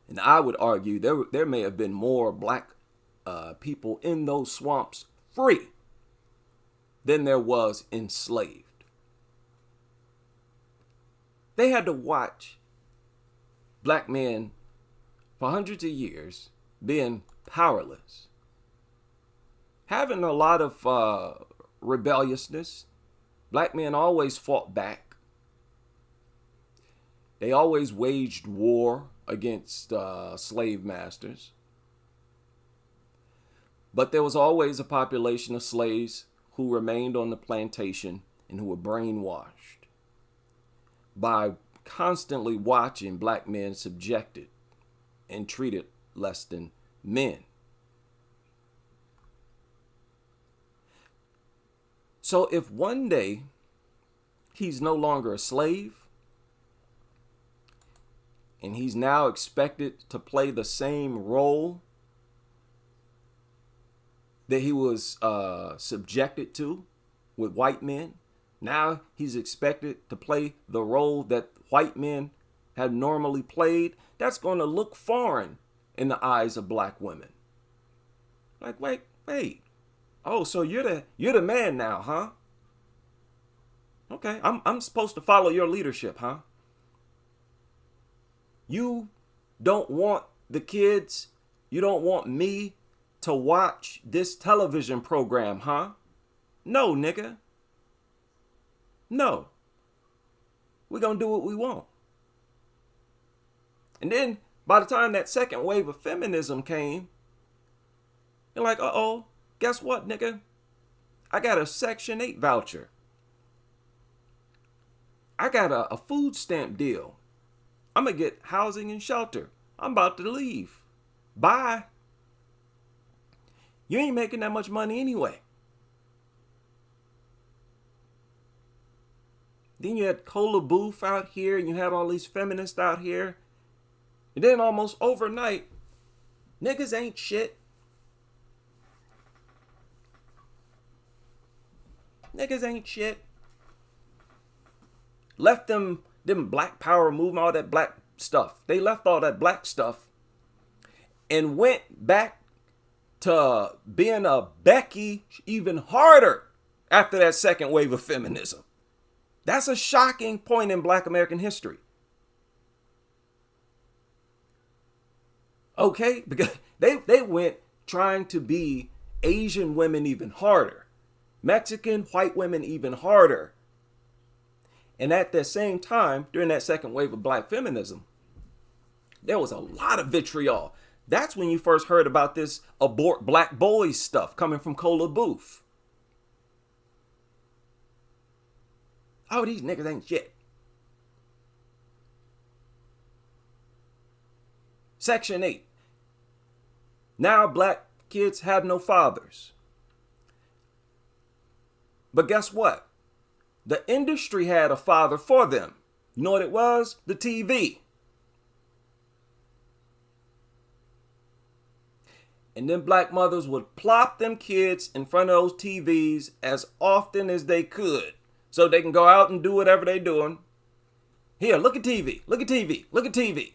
And I would argue there may have been more black people in those swamps free than there was enslaved. They had to watch black men for hundreds of years being powerless, having a lot of rebelliousness. Black men always fought back. They always waged war against slave masters. But there was always a population of slaves who remained on the plantation and who were brainwashed by constantly watching black men subjected and treated less than men. So if one day he's no longer a slave and he's now expected to play the same role that he was subjected to with white men, now he's expected to play the role that white men have normally played. That's going to look foreign in the eyes of black women. Like, wait. Oh, so you're the man now, huh? Okay, I'm supposed to follow your leadership, huh? You don't want the kids, you don't want me to watch this television program, huh? No, nigga. No. We're going to do what we want. And then by the time that second wave of feminism came, you're like, uh-oh, guess what, nigga? I got a Section 8 voucher. I got a food stamp deal. I'm going to get housing and shelter. I'm about to leave. Bye. You ain't making that much money anyway. Then you had Cola Booth out here, and you had all these feminists out here. And then almost overnight, niggas ain't shit. Niggas ain't shit. Left them black power movement, all that black stuff. They left all that black stuff and went back to being a Becky even harder after that second wave of feminism. That's a shocking point in black American history. Okay? Because they went trying to be Asian women even harder. Mexican, white women even harder. And at the same time, during that second wave of black feminism, there was a lot of vitriol. That's when you first heard about this abort black boys stuff coming from Cola Booth. Oh, these niggas ain't shit. Section 8. Now black kids have no fathers. But guess what? The industry had a father for them. You know what it was? The TV. And then black mothers would plop them kids in front of those TVs as often as they could so they can go out and do whatever they're doing. Here, look at TV, look at TV, look at TV.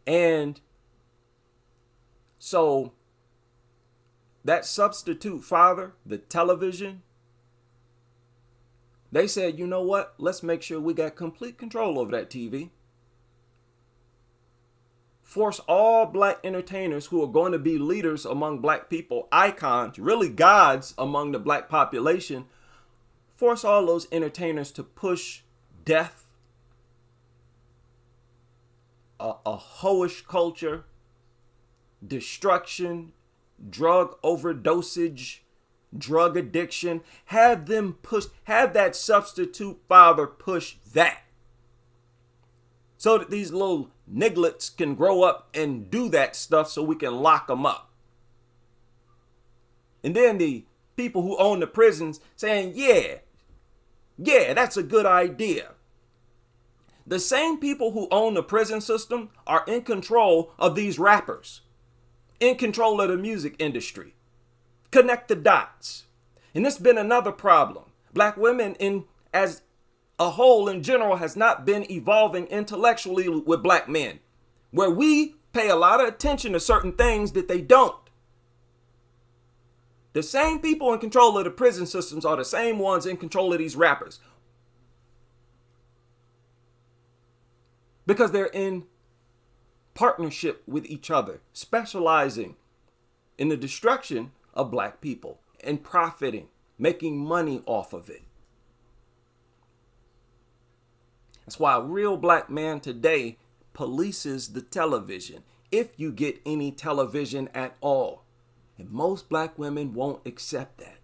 And so that substitute father, the television, they said, you know what? Let's make sure we got complete control over that TV. Force all black entertainers who are going to be leaders among black people, icons, really gods among the black population, force all those entertainers to push death, a hoish culture, destruction, drug overdosage, drug addiction. Have them push, have that substitute father push that. So that these little nigglets can grow up and do that stuff so we can lock them up. And then the people who own the prisons saying, yeah, that's a good idea. The same people who own the prison system are in control of these rappers, in control of the music industry. Connect the dots. And this has been another problem. Black women as a whole in general has not been evolving intellectually with black men, where we pay a lot of attention to certain things that they don't. The same people in control of the prison systems are the same ones in control of these rappers. Because they're in partnership with each other, specializing in the destruction of black people and profiting, making money off of it. That's why a real black man today polices the television, if you get any television at all. And most black women won't accept that.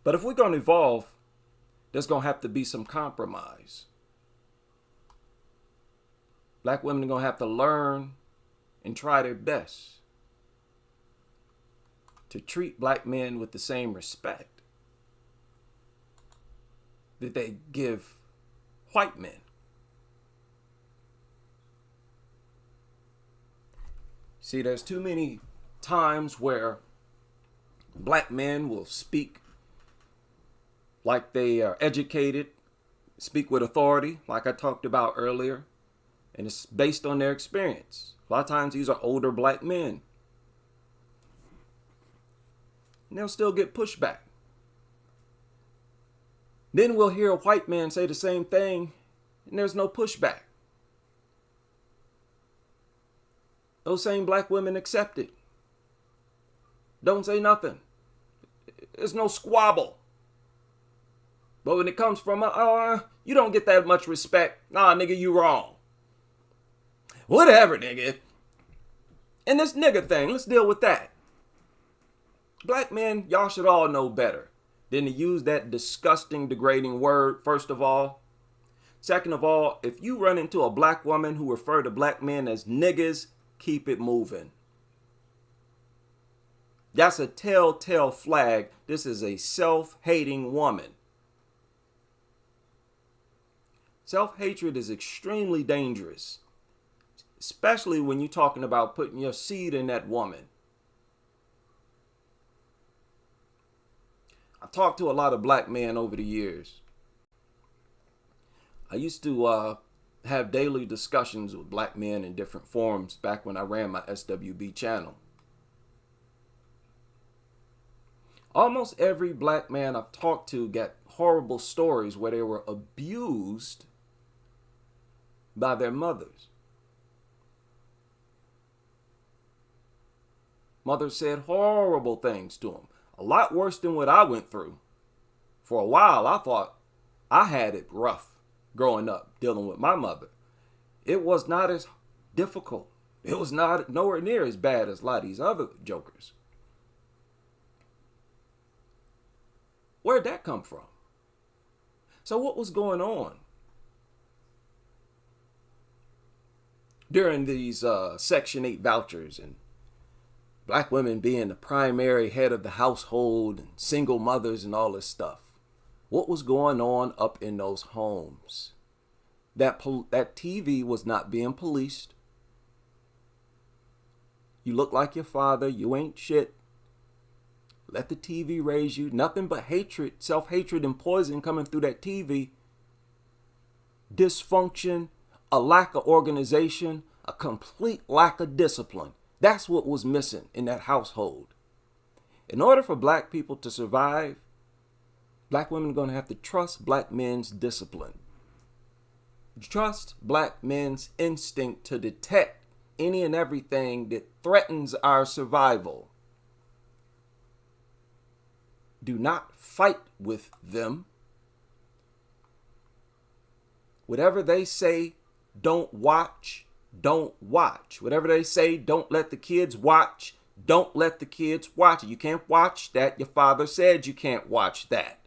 But if we're going to evolve, there's going to have to be some compromise. Black women are going to have to learn and try their best to treat black men with the same respect that they give white men. See, there's too many times where black men will speak like they are educated, speak with authority, like I talked about earlier, and it's based on their experience. A lot of times these are older black men. And they'll still get pushback. Then we'll hear a white man say the same thing, and there's no pushback. Those same black women accept it. Don't say nothing. There's no squabble. But when it comes from, you don't get that much respect. Nah, nigga, you wrong. Whatever, nigga. And this nigga thing, let's deal with that. Black men, y'all should all know better than to use that disgusting, degrading word, first of all. Second of all, if you run into a black woman who refer to black men as niggas, keep it moving. That's a telltale flag. This is a self-hating woman. Self-hatred is extremely dangerous, especially when you're talking about putting your seed in that woman. I've talked to a lot of black men over the years. I used to have daily discussions with black men in different forums back when I ran my SWB channel. Almost every black man I've talked to got horrible stories where they were abused by their mothers. Mothers said horrible things to them, a lot worse than what I went through. For a while, I thought I had it rough growing up, dealing with my mother. It was not as difficult. It was not nowhere near as bad as a lot of these other jokers. Where'd that come from? So what was going on during these Section 8 vouchers and black women being the primary head of the household and single mothers and all this stuff? What was going on up in those homes? That TV was not being policed. You look like your father. You ain't shit. Let the TV raise you. Nothing but hatred, self-hatred, and poison coming through that TV. Dysfunction, a lack of organization, a complete lack of discipline. That's what was missing in that household. In order for black people to survive, black women are going to have to trust black men's discipline. Trust black men's instinct to detect any and everything that threatens our survival. Do not fight with them. Whatever they say, don't watch, don't watch. Whatever they say, don't let the kids watch, don't let the kids watch it. You can't watch that. Your father said you can't watch that.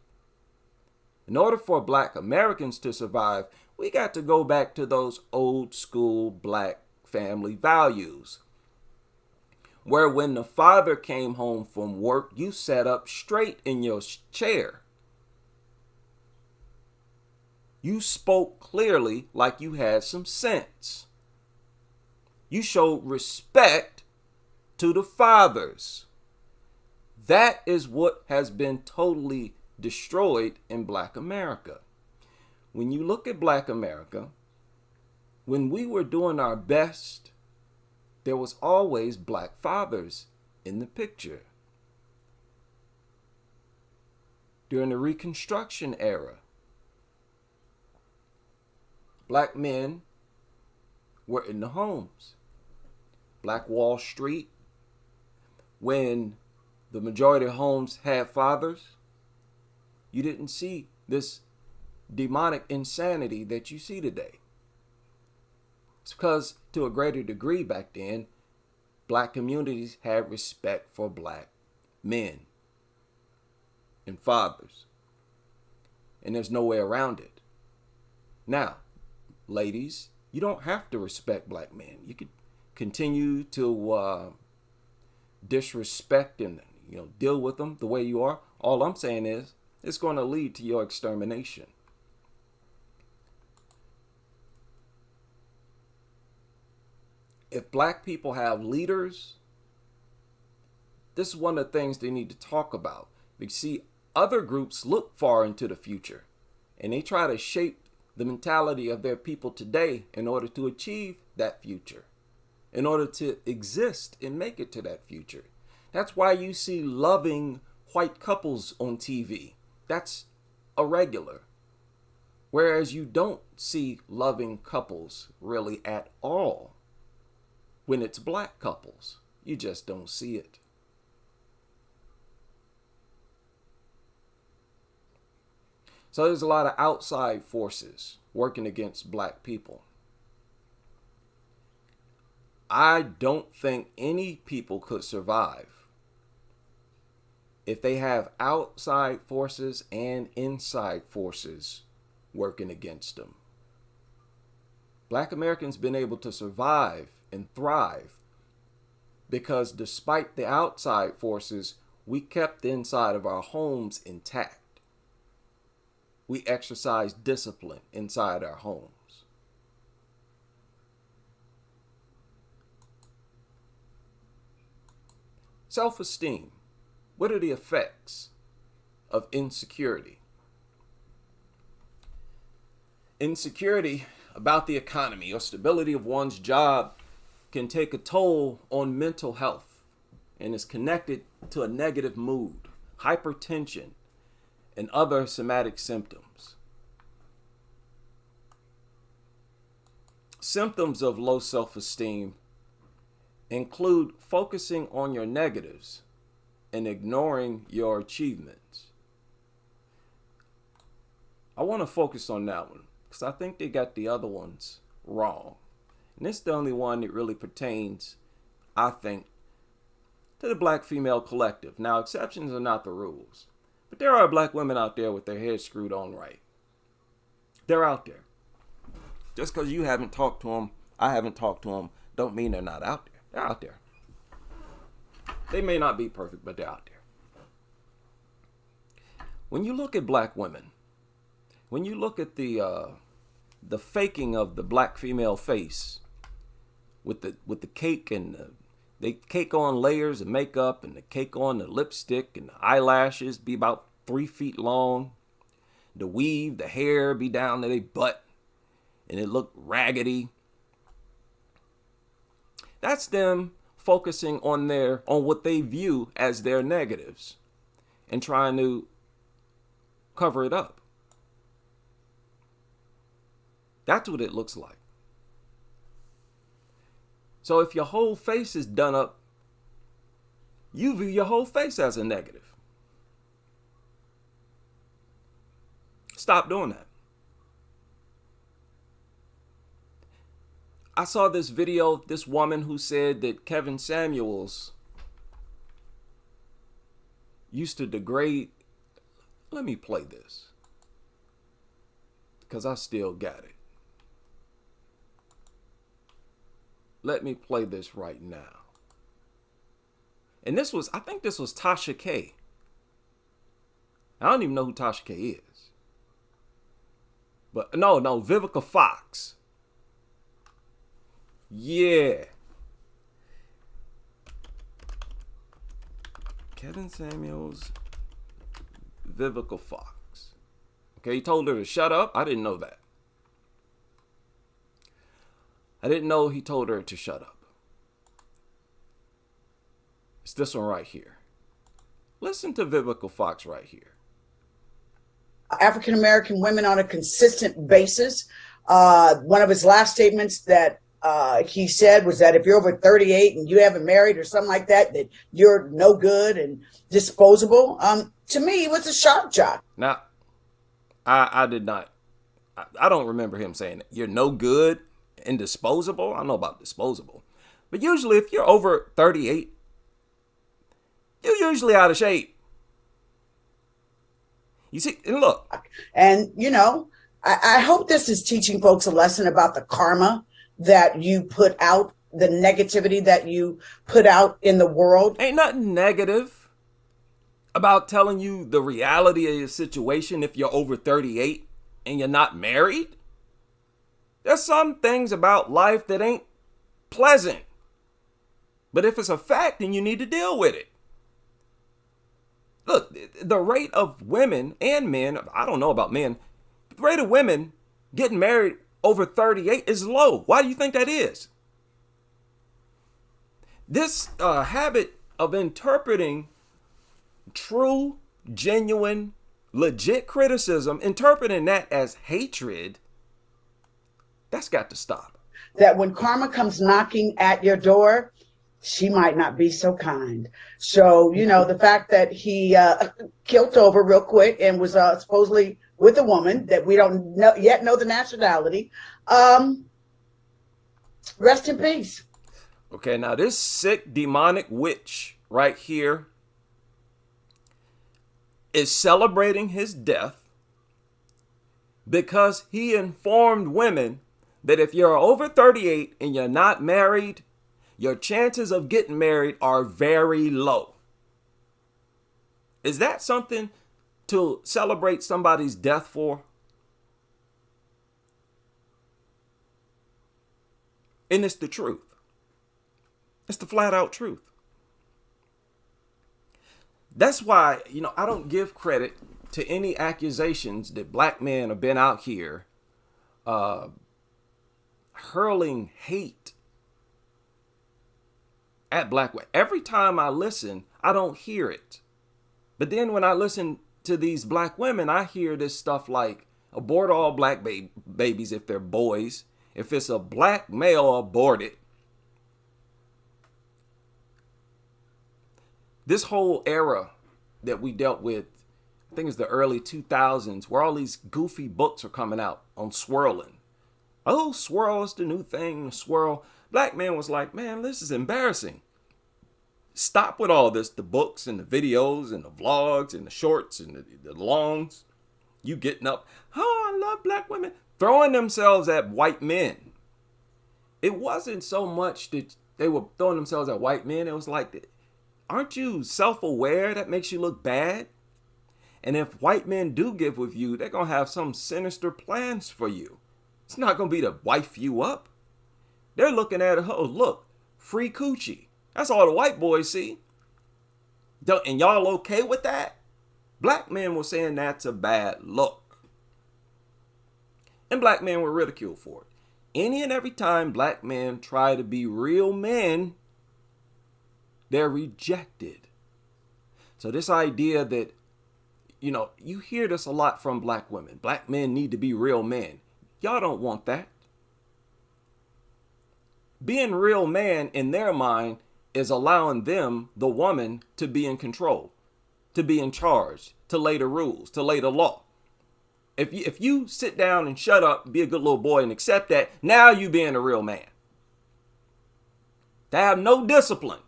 In order for black Americans to survive, we got to go back to those old school black family values, where when the father came home from work, you sat up straight in your chair. You spoke clearly like you had some sense. You showed respect to the fathers. That is what has been totally destroyed in black America. When you look at black America, when we were doing our best, there was always black fathers in the picture. During the Reconstruction era, black men were in the homes. Black Wall Street, when the majority of homes had fathers, you didn't see this demonic insanity that you see today. It's because, to a greater degree back then, black communities had respect for black men and fathers. And there's no way around it. Now, ladies, you don't have to respect black men. You could continue to disrespect and deal with them the way you are. All I'm saying is it's going to lead to your extermination. If black people have leaders, this is one of the things they need to talk about. Because see, other groups look far into the future and they try to shape the mentality of their people today in order to achieve that future, in order to exist and make it to that future. That's why you see loving white couples on TV. That's a regular. Whereas you don't see loving couples really at all when it's black couples. You just don't see it. So there's a lot of outside forces working against black people. I don't think any people could survive if they have outside forces and inside forces working against them. Black Americans been able to survive and thrive because despite the outside forces, we kept the inside of our homes intact. We exercised discipline inside our homes. Self-esteem. What are the effects of insecurity? Insecurity about the economy or stability of one's job can take a toll on mental health and is connected to a negative mood, hypertension, and other somatic symptoms. Symptoms of low self-esteem include focusing on your negatives and ignoring your achievements. I want to focus on that one because I think they got the other ones wrong. And this is the only one that really pertains, I think, to the black female collective. Now, exceptions are not the rules, but there are black women out there with their heads screwed on right. They're out there. Just because you haven't talked to them, I haven't talked to them, don't mean they're not out there. They're out there. They may not be perfect, but they're out there. When you look at black women, when you look at the faking of the black female face with the cake and they cake on layers of makeup and the cake on the lipstick and the eyelashes be about 3 feet long, the weave, the hair be down to their butt, and it look raggedy. That's them focusing on what they view as their negatives and trying to cover it up. That's what it looks like. So if your whole face is done up, you view your whole face as a negative. Stop doing that. I saw this video of this woman who said that Kevin Samuels used to degrade. Let me play this because I still got it. Let me play this right now. And I think this was Tasha K. I don't even know who Tasha K is. But no, Vivica Fox. Yeah. Kevin Samuels, Vivica Fox. Okay, he told her to shut up. I didn't know that. I didn't know he told her to shut up. It's this one right here. Listen to Vivica Fox right here. African American women on a consistent basis. One of his last statements that he said was that if you're over 38 and you haven't married or something like that, that you're no good and disposable. To me, it was a shock jock. Now, I did not. I don't remember him saying that. You're no good and disposable. I don't know about disposable. But usually if you're over 38, you're usually out of shape. You see, and look. And, I hope this is teaching folks a lesson about the karma that you put out, the negativity that you put out in the world. Ain't nothing negative about telling you the reality of your situation if you're over 38 and you're not married. There's some things about life that ain't pleasant. But if it's a fact, then you need to deal with it. Look, the rate of women and men, I don't know about men, but the rate of women getting married over 38 is low. Why do you think that is? This habit of interpreting true, genuine, legit criticism, interpreting that as hatred, that's got to stop. That when karma comes knocking at your door, she might not be so kind. So, the fact that he killed over real quick and was supposedly with a woman that we don't yet know the nationality, rest in peace. Okay, now this sick demonic witch right here is celebrating his death because he informed women that if you're over 38 and you're not married, your chances of getting married are very low. Is that something to celebrate somebody's death for? And it's the truth. It's the flat out truth. That's why, I don't give credit to any accusations that black men have been out here hurling hate at black women. Every time I listen, I don't hear it. But then when I listen to these black women, I hear this stuff like abort all black babies if they're boys. If it's a black male, abort it. This whole era that we dealt with, I think it's the early 2000s, where all these goofy books are coming out on swirling. Oh, swirl is the new thing, swirl. Black man was like, man, this is embarrassing. Stop with all this, the books and the videos and the vlogs and the shorts and the longs. You getting up, oh, I love black women, throwing themselves at white men. It wasn't so much that they were throwing themselves at white men. It was like, aren't you self-aware that makes you look bad? And if white men do get with you, they're going to have some sinister plans for you. It's not going to be to wife you up. They're looking at it, oh, look, free coochie. That's all the white boys see. And y'all okay with that? Black men were saying that's a bad look. And black men were ridiculed for it. Any and every time black men try to be real men, they're rejected. So this idea that, you hear this a lot from black women. Black men need to be real men. Y'all don't want that. Being real man in their mind is allowing them, the woman, to be in control, to be in charge, to lay the rules, to lay the law. If you sit down and shut up, be a good little boy and accept that, now you being a real man. To have no discipline.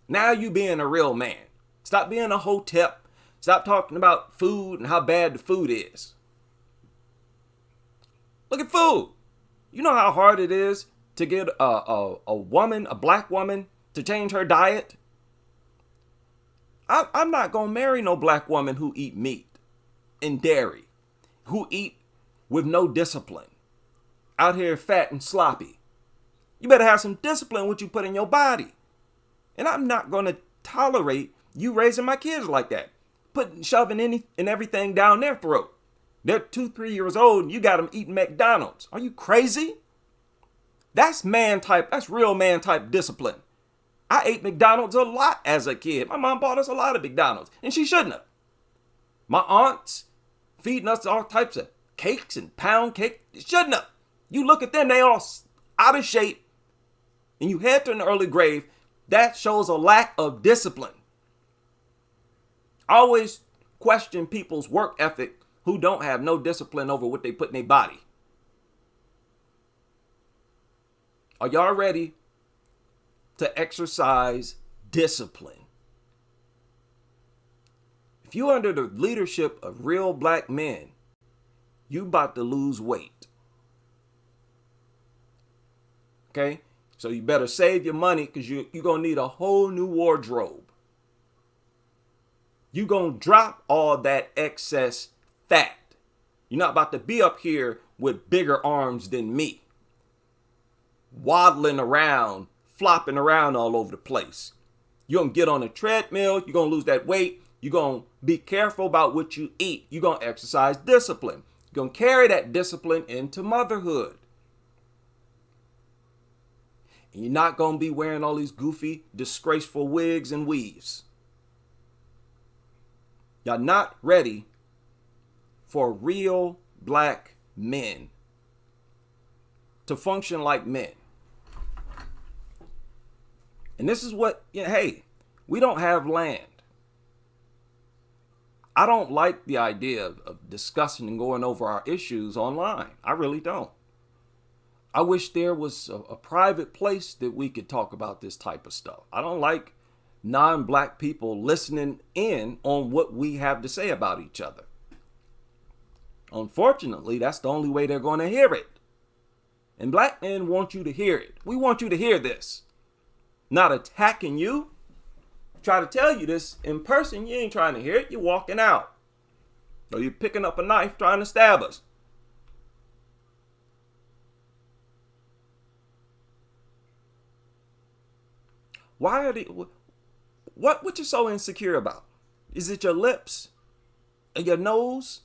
Now you being a real man. Stop being a hotep. Stop talking about food and how bad the food is. Look at food. You know how hard it is to get a woman, a black woman, to change her diet? I'm not going to marry no black woman who eat meat and dairy, who eat with no discipline, out here fat and sloppy. You better have some discipline what you put in your body. And I'm not going to tolerate you raising my kids like that, shoving any and everything down their throat. They're 2-3 years old and you got them eating McDonald's. Are you crazy? That's real man type discipline. I ate McDonald's a lot as a kid. My mom bought us a lot of McDonald's, and she shouldn't have. My aunts feeding us all types of cakes and pound cake. Shouldn't have. You look at them, they all out of shape, and you head to an early grave. That shows a lack of discipline. Always question people's work ethic who don't have no discipline over what they put in their body. Are y'all ready to exercise discipline? If you're under the leadership of real black men, you about to lose weight. Okay? So you better save your money because you're going to need a whole new wardrobe. You're going to drop all that excess fat. You're not about to be up here with bigger arms than me, waddling around, flopping around all over the place. You're going to get on a treadmill. You're going to lose that weight. You're going to be careful about what you eat. You're going to exercise discipline. You're going to carry that discipline into motherhood. And you're not going to be wearing all these goofy, disgraceful wigs and weaves. Y'all not ready for real black men to function like men. And this is what, hey, we don't have land. I don't like the idea of discussing and going over our issues online. I really don't. I wish there was a private place that we could talk about this type of stuff. I don't like non-black people listening in on what we have to say about each other. Unfortunately, that's the only way they're going to hear it. And black men want you to hear it. We want you to hear this. Not attacking you. Try to tell you this in person, you ain't trying to hear it. You're walking out. Or you're picking up a knife trying to stab us. Why are they... What you so insecure about? Is it your lips? And your nose?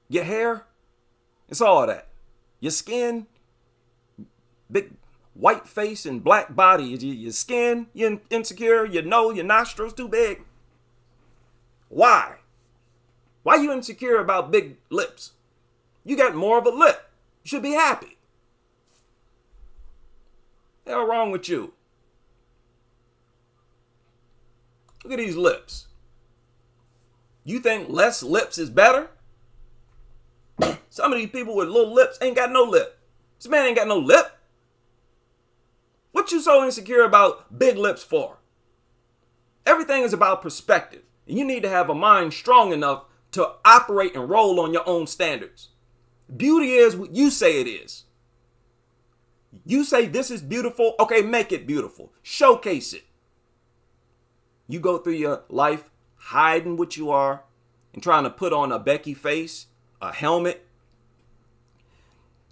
Your hair? It's all that. Your skin? Big white face and black body. Your skin? You're insecure? Your nose? Your nostrils too big? Why? Why you insecure about big lips? You got more of a lip. You should be happy. What's wrong with you? Look at these lips. You think less lips is better? Some of these people with little lips ain't got no lip. This man ain't got no lip. What you so insecure about big lips for? Everything is about perspective. And you need to have a mind strong enough to operate and roll on your own standards. Beauty is what you say it is. You say this is beautiful. Okay, make it beautiful. Showcase it. You go through your life hiding what you are and trying to put on a Becky face, a helmet.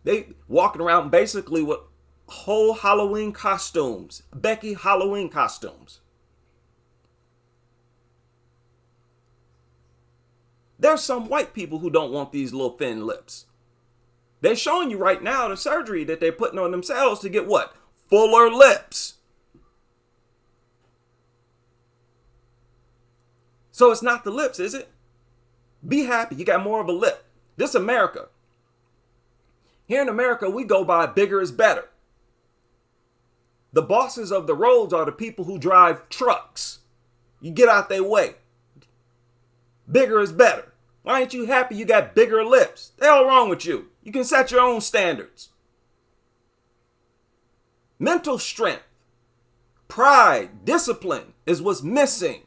They walking around basically with whole Halloween costumes, Becky Halloween costumes. There's some white people who don't want these little thin lips. They're showing you right now the surgery that they're putting on themselves to get what? Fuller lips. So it's not the lips, is it? Be happy. You got more of a lip. This America. Here in America, we go by bigger is better. The bosses of the roads are the people who drive trucks. You get out their way. Bigger is better. Why ain't you happy you got bigger lips? The hell wrong with you? You can set your own standards. Mental strength, pride, discipline is what's missing.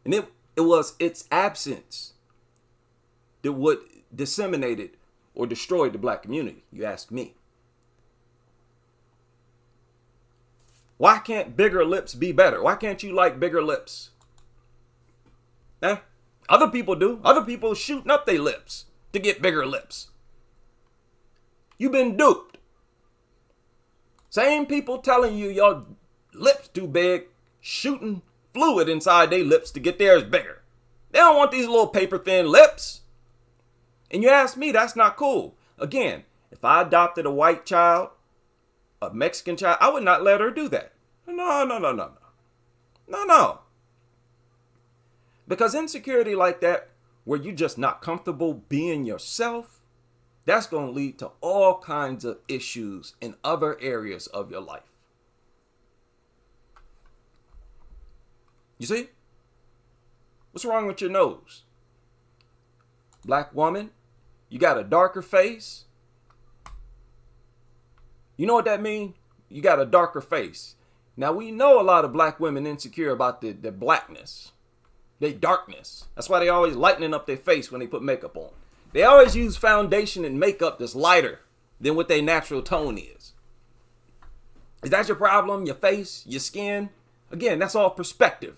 And it was its absence that would disseminated or destroyed the black community, you ask me. Why can't bigger lips be better? Why can't you like bigger lips? Huh? Other people do. Other people shooting up their lips to get bigger lips. You've been duped. Same people telling you your lips too big, shooting fluid inside their lips to get theirs bigger. They don't want these little paper thin lips. And you ask me, that's not cool. Again, if I adopted a white child, a Mexican child, I would not let her do that. No. Because insecurity like that, where you're just not comfortable being yourself, that's going to lead to all kinds of issues in other areas of your life. You see? What's wrong with your nose? Black woman, you got a darker face. You know what that means? You got a darker face. Now, we know a lot of black women insecure about their blackness, their darkness. That's why they always lightening up their face when they put makeup on. They always use foundation and makeup that's lighter than what their natural tone is. Is that your problem? Your face, your skin? Again, that's all perspective.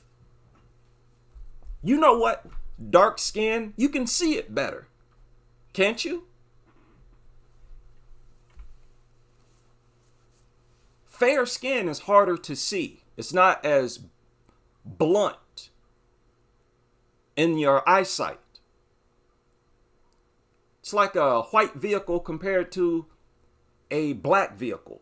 You know what? Dark skin, you can see it better. Can't you? Fair skin is harder to see. It's not as blunt in your eyesight. It's like a white vehicle compared to a black vehicle.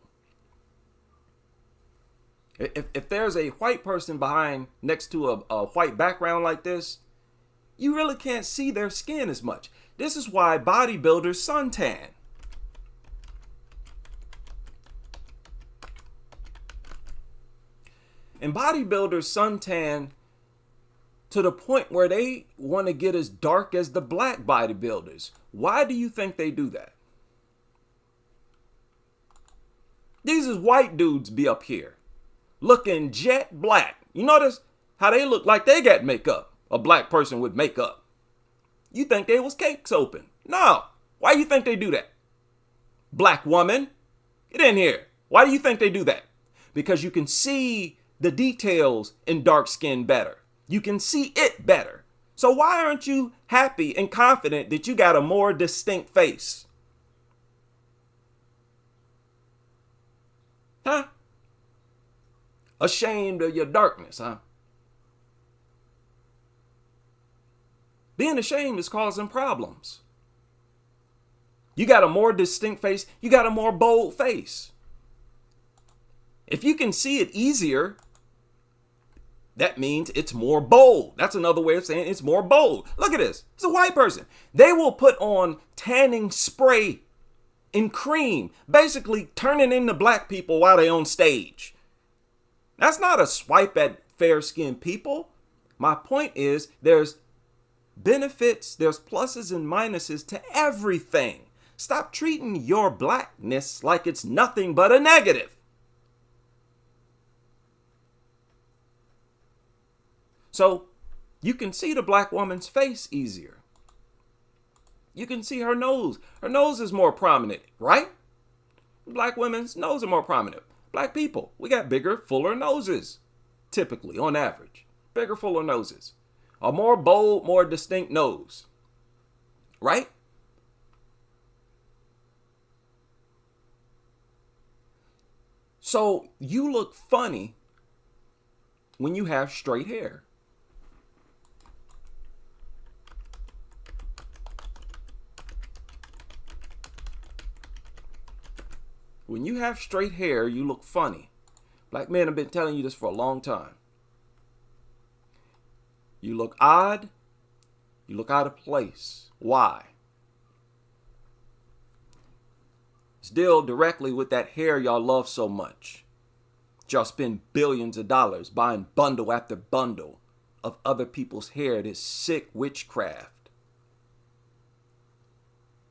If there's a white person behind next to a white background like this, you really can't see their skin as much. This is why bodybuilders suntan. And bodybuilders suntan to the point where they want to get as dark as the black bodybuilders. Why do you think they do that? These is white dudes be up here looking jet black. You notice how they look like they got makeup? A black person with makeup. You think they was cakes open. No. Why do you think they do that? Black woman, get in here. Why do you think they do that? Because you can see the details in dark skin better. You can see it better. So why aren't you happy and confident that you got a more distinct face? Huh? Ashamed of your darkness, huh? Being ashamed is causing problems. You got a more distinct face. You got a more bold face. If you can see it easier, That means it's more bold. That's another way of saying it's more bold. Look at this. It's a white person. They will put on tanning spray and cream, basically turning into black people while they're on stage. That's not a swipe at fair-skinned people. My point is there's benefits, there's pluses and minuses to everything. Stop treating your blackness like it's nothing but a negative. So you can see the black woman's face easier. You can see her nose. Her nose is more prominent, right? Black women's nose are more prominent. Black people, we got bigger, fuller noses, typically, on average. Bigger, fuller noses. A more bold, more distinct nose, right? So you look funny when you have straight hair. When you have straight hair, you look funny. Black men have been telling you this for a long time. You look odd. You look out of place. Why? It's deal directly with that hair y'all love so much. Y'all spend billions of dollars buying bundle after bundle of other people's hair. This sick witchcraft.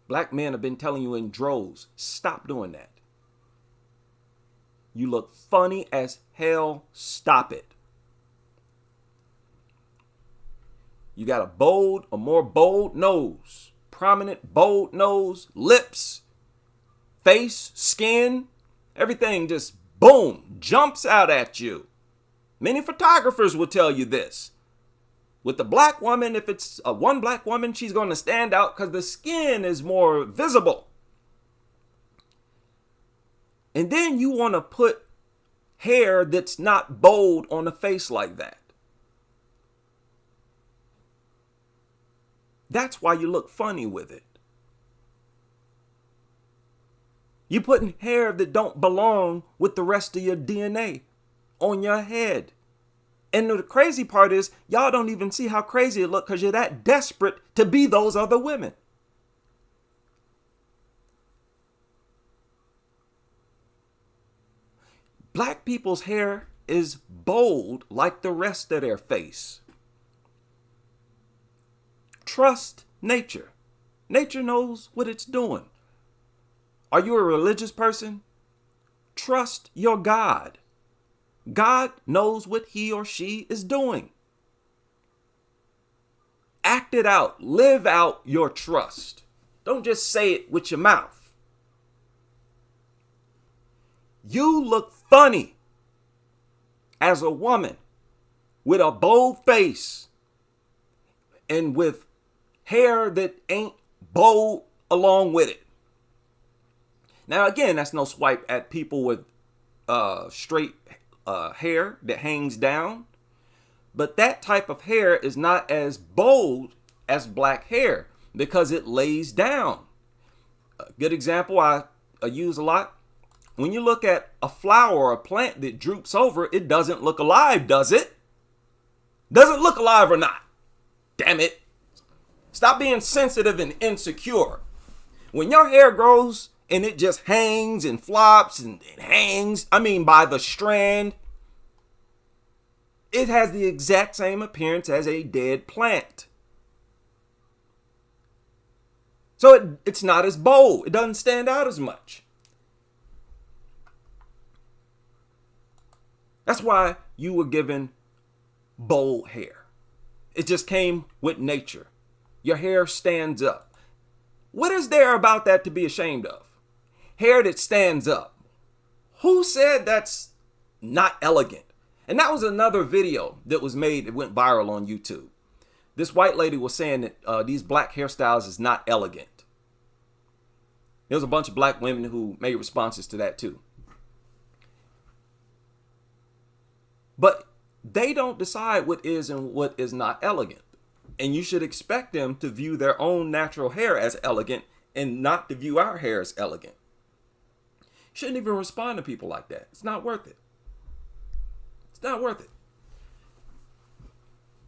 Black men have been telling you in droves, stop doing that. You look funny as hell. Stop it. You got a more bold nose, prominent, bold nose, lips, face, skin, everything just boom, jumps out at you. Many photographers will tell you this. With the black woman, if it's one black woman, she's going to stand out because the skin is more visible. And then you want to put hair that's not bold on a face like that. That's why you look funny with it. You're putting hair that don't belong with the rest of your DNA on your head. And the crazy part is, y'all don't even see how crazy it looks because you're that desperate to be those other women. Black people's hair is bold like the rest of their face. Trust nature. Nature knows what it's doing. Are you a religious person? Trust your God. God knows what he or she is doing. Act it out. Live out your trust. Don't just say it with your mouth. You look funny as a woman with a bold face and with hair that ain't bold along with it. Now, again, that's no swipe at people with straight hair that hangs down. But that type of hair is not as bold as black hair because it lays down. A good example I use a lot. When you look at a flower or a plant that droops over, it doesn't look alive, does it? Does it look alive or not? Damn it. Stop being sensitive and insecure. When your hair grows and it just hangs and flops and it hangs, by the strand, it has the exact same appearance as a dead plant. So it's not as bold. It doesn't stand out as much. That's why you were given bold hair. It just came with nature. Your hair stands up. What is there about that to be ashamed of? Hair that stands up. Who said that's not elegant? And that was another video that was made that went viral on YouTube. This white lady was saying that these black hairstyles is not elegant. There was a bunch of black women who made responses to that too. But they don't decide what is and what is not elegant. And you should expect them to view their own natural hair as elegant and not to view our hair as elegant. Shouldn't even respond to people like that. It's not worth it. It's not worth it.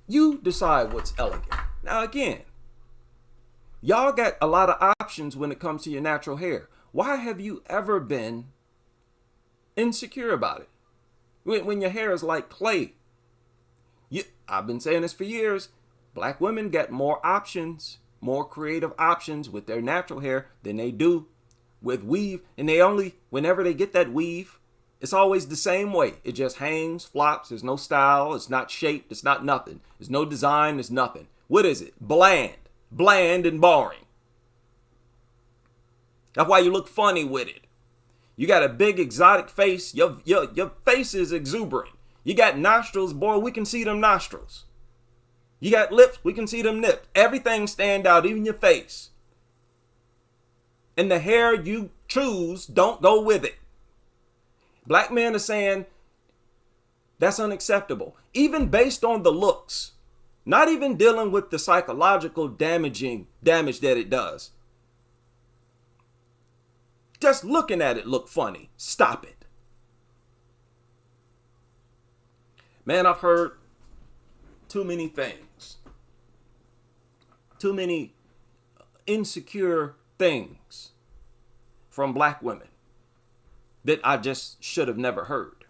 You decide what's elegant. Now again, y'all got a lot of options when it comes to your natural hair. Why have you ever been insecure about it? When your hair is like clay. I've been saying this for years. Black women get more options, more creative options with their natural hair than they do with weave. And whenever they get that weave, it's always the same way. It just hangs, flops. There's no style. It's not shaped. It's not nothing. There's no design. There's nothing. What is it? Bland and boring. That's why you look funny with it. You got a big exotic face. Your face is exuberant. You got nostrils, boy, we can see them nostrils. You got lips, we can see them lips. Everything stand out, even your face. And the hair you choose don't go with it. Black men are saying that's unacceptable, even based on the looks. Not even dealing with the psychological damage that it does. Just looking at it look funny. Stop it. Man, I've heard too many things. Too many insecure things from black women that I just should have never heard.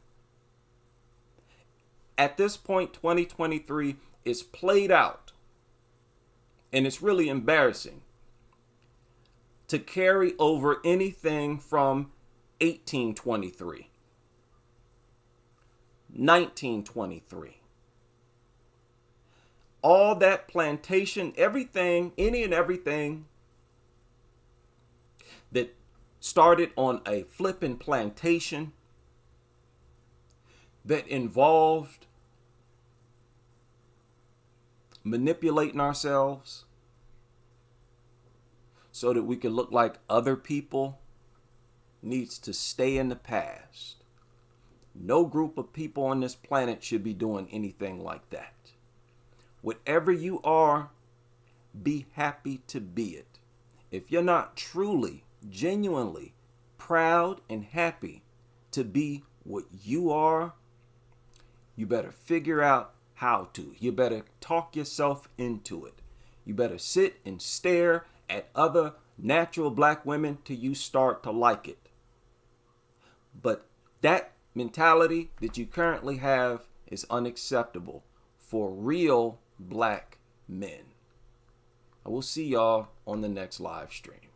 At this point, 2023 is played out, and it's really embarrassing to carry over anything from 1823, 1923. All that plantation, everything, any and everything that started on a flippin' plantation that involved manipulating ourselves so that we can look like other people, needs to stay in the past. No group of people on this planet should be doing anything like that. Whatever you are, be happy to be it. If you're not truly, genuinely proud and happy to be what you are, you better figure out how to. You better talk yourself into it. You better sit and stare at other natural black women till you start to like it. But that mentality that you currently have is unacceptable for real black men. I will see y'all on the next live stream.